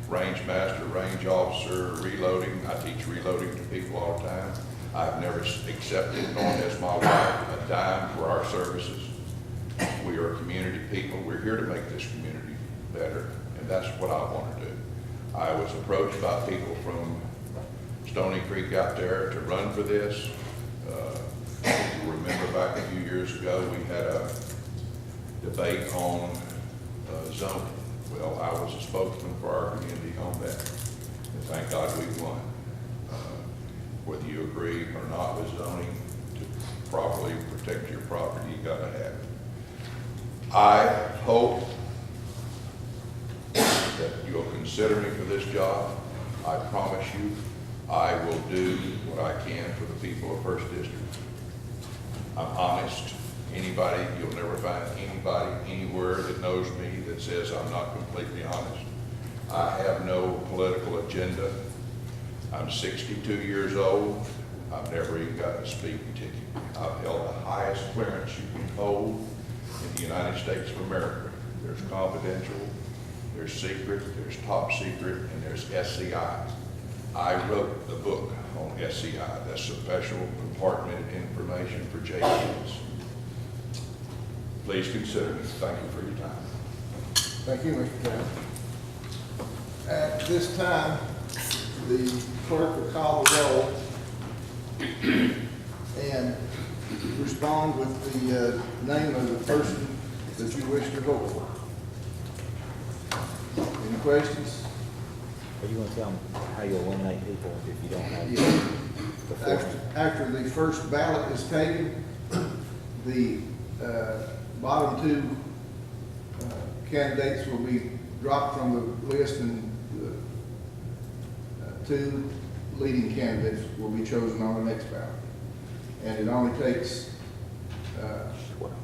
range master, range officer, reloading. I teach reloading to people all the time. I've never accepted, nor has my wife, a dime for our services. We are community people. We're here to make this community better, and that's what I want to do. I was approached by people from Stony Creek out there to run for this. If you remember back a few years ago, we had a debate on zoning. Well, I was a spokesman for our community on that, and thank God we won. Whether you agree or not with zoning, to properly protect your property, you gotta have it. I hope that you'll consider me for this job. I promise you, I will do what I can for the people of First District. I'm honest. Anybody, you'll never find anybody anywhere that knows me that says I'm not completely honest. I have no political agenda. I'm 62 years old. I've never even gotten a speeding ticket. I've held the highest clearance you can hold in the United States of America. There's confidential, there's secret, there's top secret, and there's SCI. I wrote the book on SCI. That's special compartmented information for JPs. Please consider me. Thank you for your time. Thank you, Mr. Taylor. At this time, the clerk will call the roll. and respond with the name of the person that you wish to vote for. Any questions? Are you gonna tell them how you eliminate people if you don't have? Yeah. After the first ballot is taken, the bottom two candidates will be dropped from the list, and the two leading candidates will be chosen on the next ballot. And it only takes,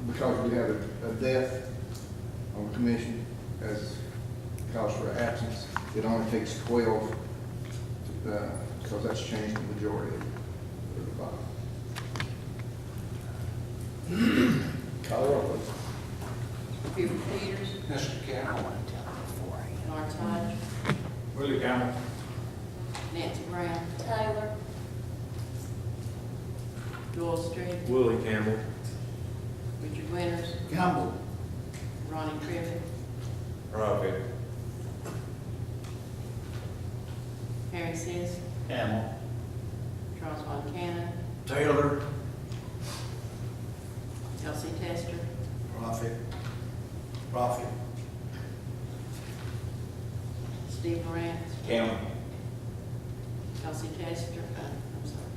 because we have a death on the commission as cause for absence, it only takes 12, because that's changed the majority of the body. Call the roll, please. Buford Peters. Mr. Campbell. Lawrence Hodge. Willie Campbell. Nancy Brown. Taylor. Joel Street. Willie Campbell. Richard Winters. Campbell. Ronnie Crivitt. Profit. Harry Seas. Camel. Charles Montana. Taylor. Elsie Tester. Profit. Steve Morant. Campbell. Elsie Tester. I'm sorry.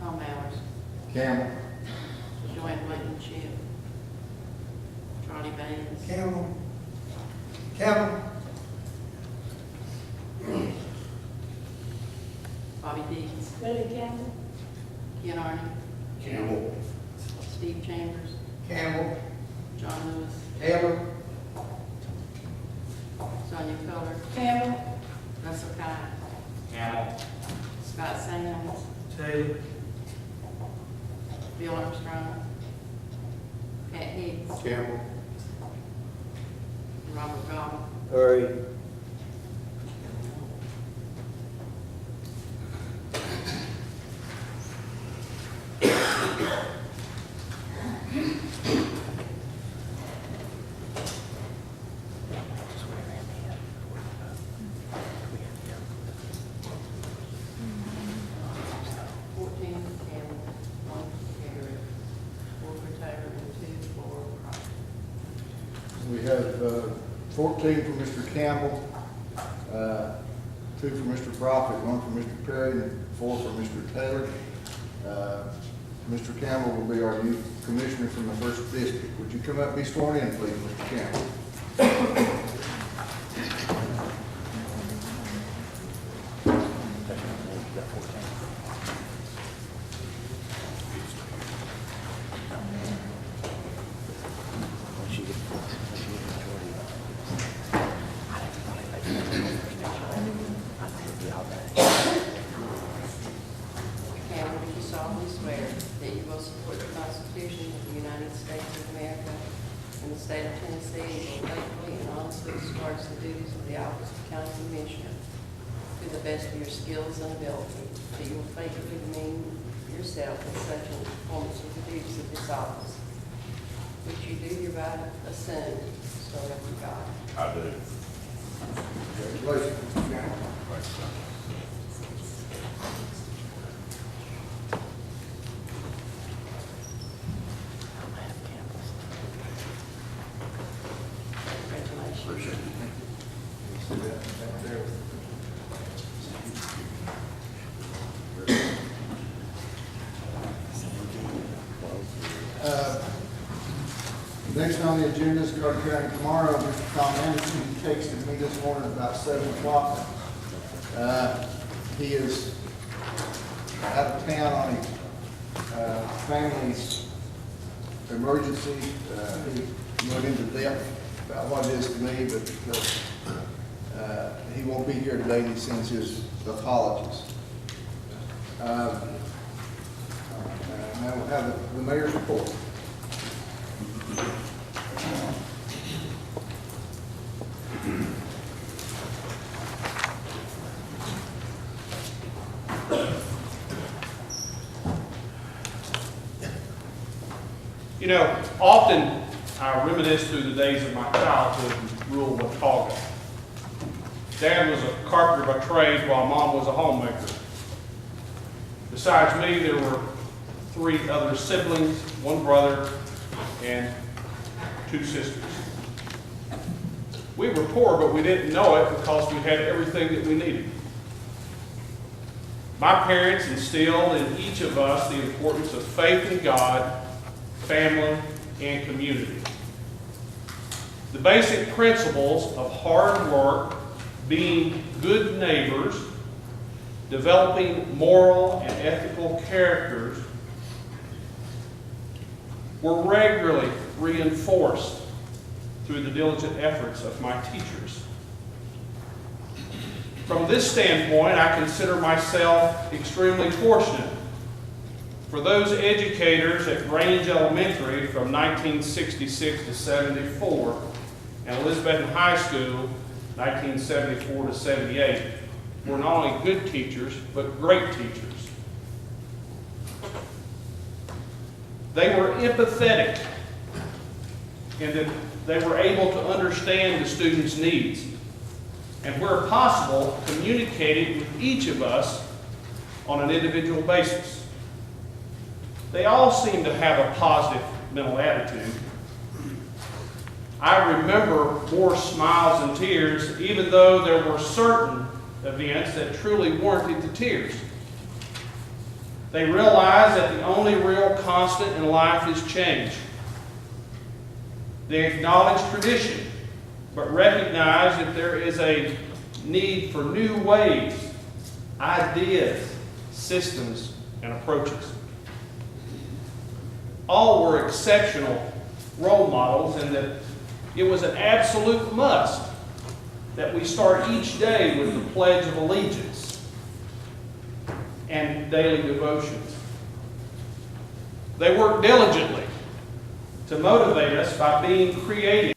Tom Bowers. Campbell. Joanne Blankenship. Charlie Baines. Campbell. Campbell. Bobby Dees. Willie Campbell. Ken Arden. Campbell. Steve Chambers. Campbell. John Lewis. Taylor. Sonia Coler. Campbell. Russell Cott. Campbell. Scott Sands. Taylor. Bill Armstrong. Pat Hicks. Campbell. Robert Goff. Hurry. We have 14 for Mr. Campbell, 2 for Mr. Prophet, 1 for Mr. Perry, and 4 for Mr. Taylor. Mr. Campbell will be our new commissioner from the 1st District. Would you come up and be sworn in, please, Mr. Campbell? Campbell, do you solemnly swear that you will support the Constitution of the United States of America and the state of Tennessee, and will faithfully and honestly discharge the duties of the office of county commissioner to the best of your skills and ability, that you will faithfully demean yourself in such an performance of the duties of this office, which you do hereby assume, so help you God. I do. Congratulations, Mr. Campbell. Congratulations. Next on the agenda is Carter County tomorrow. Mr. Tom Anderson, he texted me this morning about 7 o'clock. He is out of town on a family's emergency. He went into depth about what it is to me, but he won't be here today, and he sends his apologies. Now we'll have the mayor's report. You know, often I reminisce through the days of my childhood in rural Watauga. Dad was a carpenter by trade while Mom was a homemaker. Besides me, there were 3 other siblings, 1 brother, and 2 sisters. We were poor, but we didn't know it because we had everything that we needed. My parents instilled in each of us the importance of faith in God, family, and community. The basic principles of hard work, being good neighbors, developing moral and ethical characters were regularly reinforced through the diligent efforts of my teachers. From this standpoint, I consider myself extremely fortunate. For those educators at Grange Elementary from 1966 to 74 and Elizabeth High School 1974 to 78 were not only good teachers, but great teachers. They were empathetic in that they were able to understand the students' needs, and where possible, communicated with each of us on an individual basis. They all seemed to have a positive mental attitude. I remember more smiles and tears, even though there were certain events that truly warranted the tears. They realized that the only real constant in life is change. They acknowledge tradition, but recognize that there is a need for new ways, ideas, systems, and approaches. All were exceptional role models, and that it was an absolute must that we start each day with the Pledge of Allegiance and daily devotions. They worked diligently to motivate us by being creative.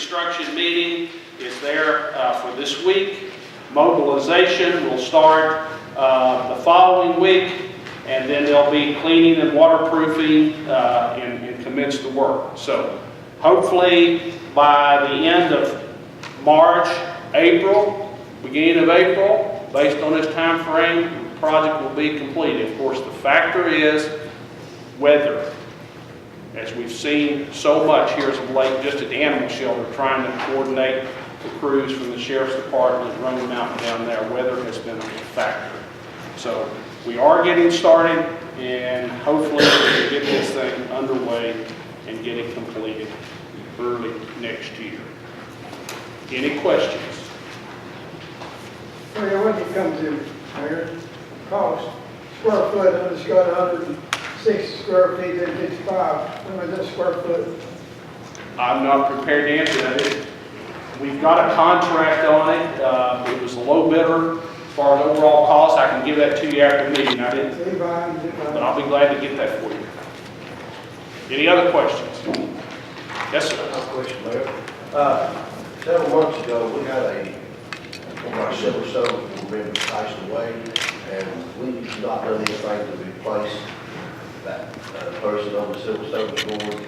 reconstruction meeting is there for this week. Mobilization will start the following week, and then there'll be cleaning and waterproofing and commence the work. So hopefully by the end of March, April, beginning of April, based on this time frame, the project will be completed. Of course, the factor is weather. As we've seen so much here as of late, just at the animal shelter, trying to coordinate the crews from the sheriff's department and running mountain down there, weather has been a factor. So we are getting started, and hopefully we can get this thing underway and get it completed early next year. Any questions? Mayor, what did it come to, Mayor? Cost, square foot, I just got 106 square feet and 55. What is this square foot? I'm not prepared to answer that. We've got a contract on it. It was a low bidder. As far as overall cost, I can give that to you after the meeting. I didn't, but I'll be glad to get that for you. Any other questions? Yes, sir. Question, Mayor. Several months ago, we had one of our civil servants who been passed away, and we've not done anything to replace that person on the civil service board.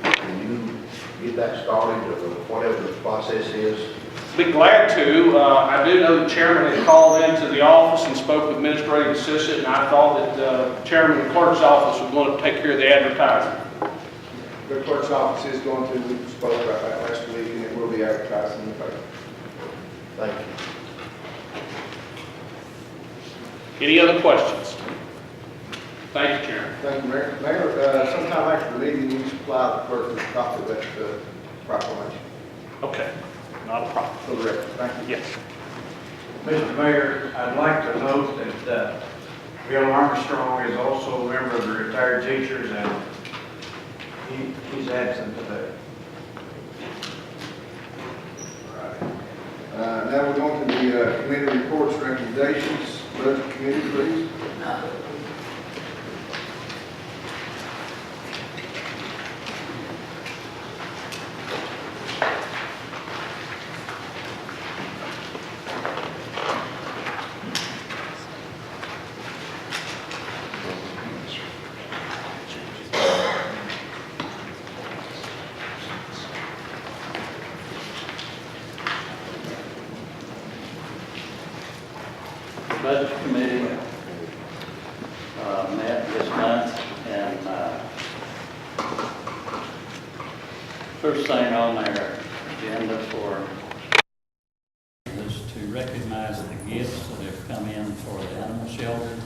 Can you get that started, or whatever the process is? Be glad to. I do know the chairman had called into the office and spoke with administrative assistant, and I thought that the chairman of the clerk's office was going to take care of the advertising. The clerk's office is going to, we spoke about that last week, and it will be advertised in the paper. Thank you. Any other questions? Thank you, Chairman. Thank you, Mayor. Mayor, sometime after the meeting, you supply the clerk with a copy of that proclamation. Okay, not a problem. For the record, thank you. Yes. Mr. Mayor, I'd like to note that Bill Armstrong is also a member of the retired teachers, and he's absent today. Now we're going to the committee reports, recommendations. Budget committee, please. Budget committee met this month, and first thing on their agenda for is to recognize the gifts that have come in for the animal shelter.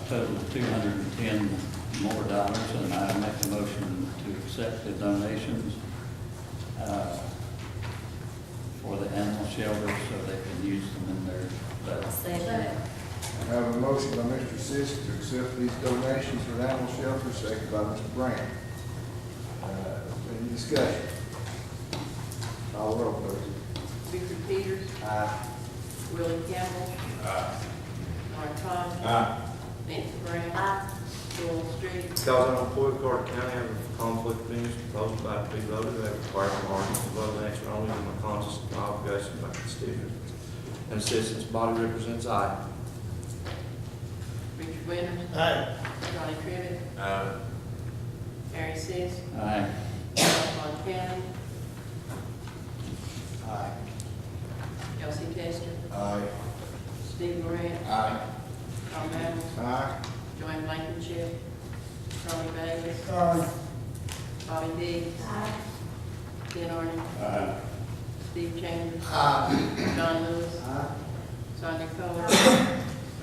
Total of $210 more, and I make a motion to accept the donations for the animal shelter so they can use them in their budget. I have a motion by Mr. Sisk to accept these donations for the animal shelter, second by Mr. Brand. Any discussion? Call the roll, please. Victor Peters. Aye. Willie Campbell. Aye. Mark Thomas. Aye. Nancy Brown. Joel Street. Because I'm employed Carter County, I have a conflict of interest proposed by to be voted, I require from Arkansas to vote an action only in my conscience and my obligation to my constituents and citizens. Body represents aye. Richard Winters. Aye. Johnny Trivett. Aye. Harry Seas. Aye. Ron County. Aye. Elsie Tester. Aye. Steve Moran. Aye. Tom Allen. Aye. Joanne Blankenship. Charlie Davis. Aye. Bobby Dees. Ken Arden. Aye. Steve Chambers. Aye. John Lewis. Aye. Sonia Coler.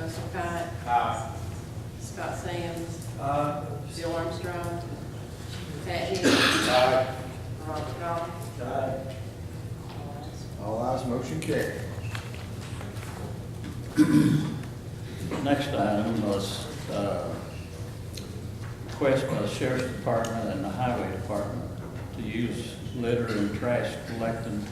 Russell Cott. Aye. Scott Sands. Aye. Bill Armstrong. Pat Hicks. Aye. Robert Goff. Aye. All ayes, motion carried. Next item was request by the Sheriff's Department and the Highway Department to use litter and trash collecting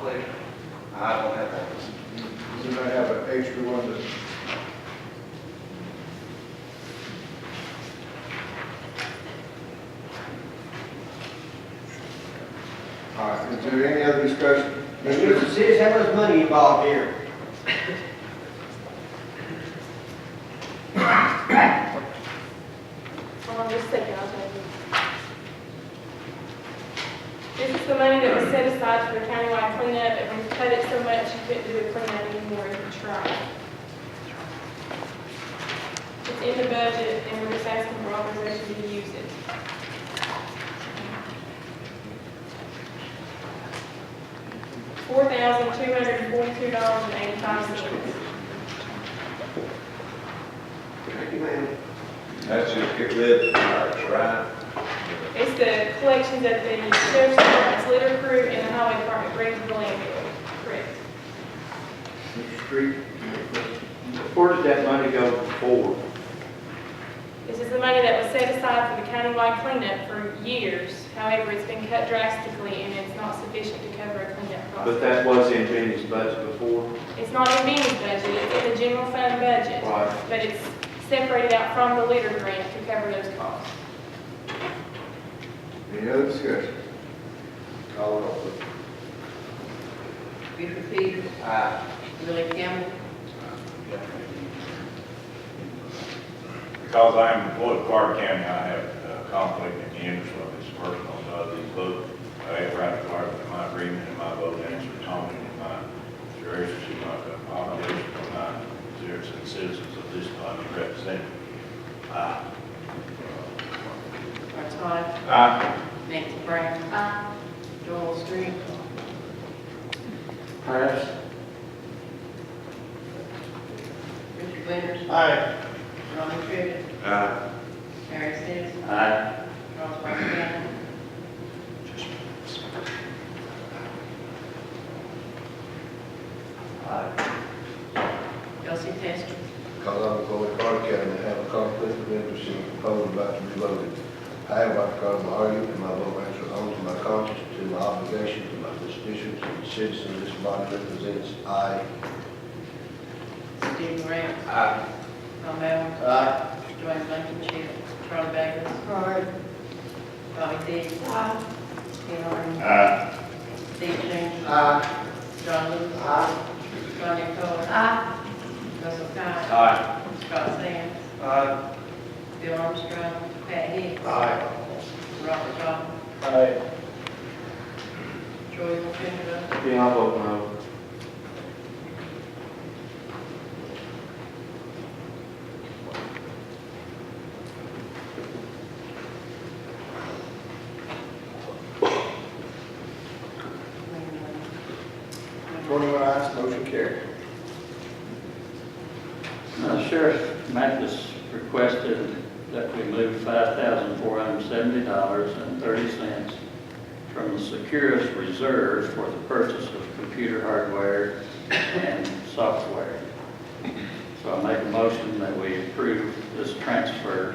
conflict, I don't have that. You may have an extra one that. All right, is there any other discussion? Mr. Sis, how much money involved here? Hold on just a second, I'll tell you. This is the money that was set aside for the countywide cleanup, and we've cut it so much you couldn't do a cleanup anymore if you tried. It's in the budget, and we're just asking for authorization to use it. $4,242.85. Thank you, ma'am. That's just get rid of the cars, right? It's the collections at the sheriff's department's litter crew and the highway department brings to the landfill. Correct. Mr. Street? Where did that money go before? This is the money that was set aside for the countywide cleanup for years. However, it's been cut drastically and it's not sufficient to cover a cleanup cost. But that was in Jenny's budget before? It's not in Benny's budget, it's in the general fund budget. Right. But it's separated out from the litter grant to cover those costs. Any other discussion? Call it off, please. Richard Peters. Aye. Willie Campbell. Because I am employed in Clark County, I have a conflict of interest with this person on these votes. I have right to Clark in my agreement and my vote answer Tony and my jurors to my obligation to my citizens of this body representing. Aye. Art Todd. Aye. Nancy Brown. Joel Street. Pass. Richard Winters. Aye. Ronnie Crivitt. Aye. Harry Seas. Aye. Charles Barkley. Elsie Testor. Because I'm employed in Carter County and have a conflict of interest in the proposal about to be voted. However, because of my argument and my vote answer only to my conscience, to my obligation to my constituents and the citizens this body represents, I. Stephen Grant. Aye. Tom Allen. Aye. Joanne Blankenship. Charlie Baker. Tommy Dees. Ken Arden. Aye. Steve James. Aye. John Lewis. Sonia Coler. Russell Cott. Aye. Scott Sands. Aye. Bill Armstrong. Pat Hicks. Aye. Robert Goff. Aye. Troy McHenry. Yeah, I vote no. Motion carried. Sheriff Mathis requested that we move $5,470.30 from the Securus Reserve for the purchase of computer hardware and software. So I make a motion that we approve this transfer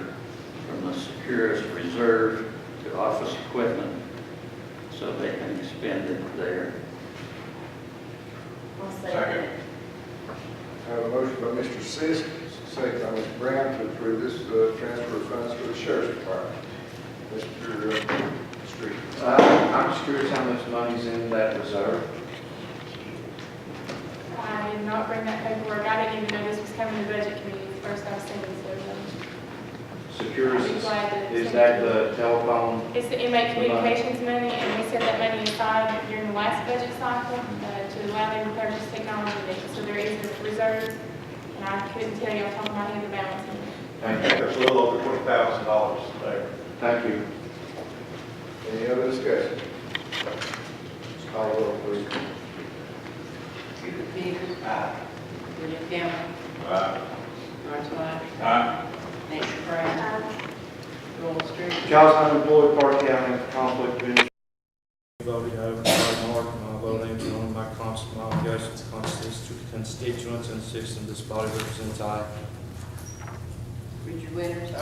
from the Securus Reserve to office equipment so they can expend it there. Second. I have a motion by Mr. Sisk, second by Mr. Brown to approve this transfer of funds for the sheriff's department. Mr. Street. I'm just curious how much money's in that reserve. I did not bring that paperwork. I didn't even know this was coming to budget committee. It's the first I've seen it, Securus, I'd be glad to is send that it. the telephone? It's the inmate communications money, and we set that money aside during the last budget cycle to allow them to purchase technology needs. So there is a reserve, and I couldn't tell you off the top of my head the balance. Thank you. That's a little over $20,000 there. Thank you. Any other discussion? Call the roll, please. Richard Peters. William Campbell. Aye. Art Todd. Aye. Nancy Brown. Joel Street. Because I'm employed in Park County, conflict of interest. Voted over by Mark, my vote answer on my obligations to constituents and citizens this body represents. I. Richard Winters.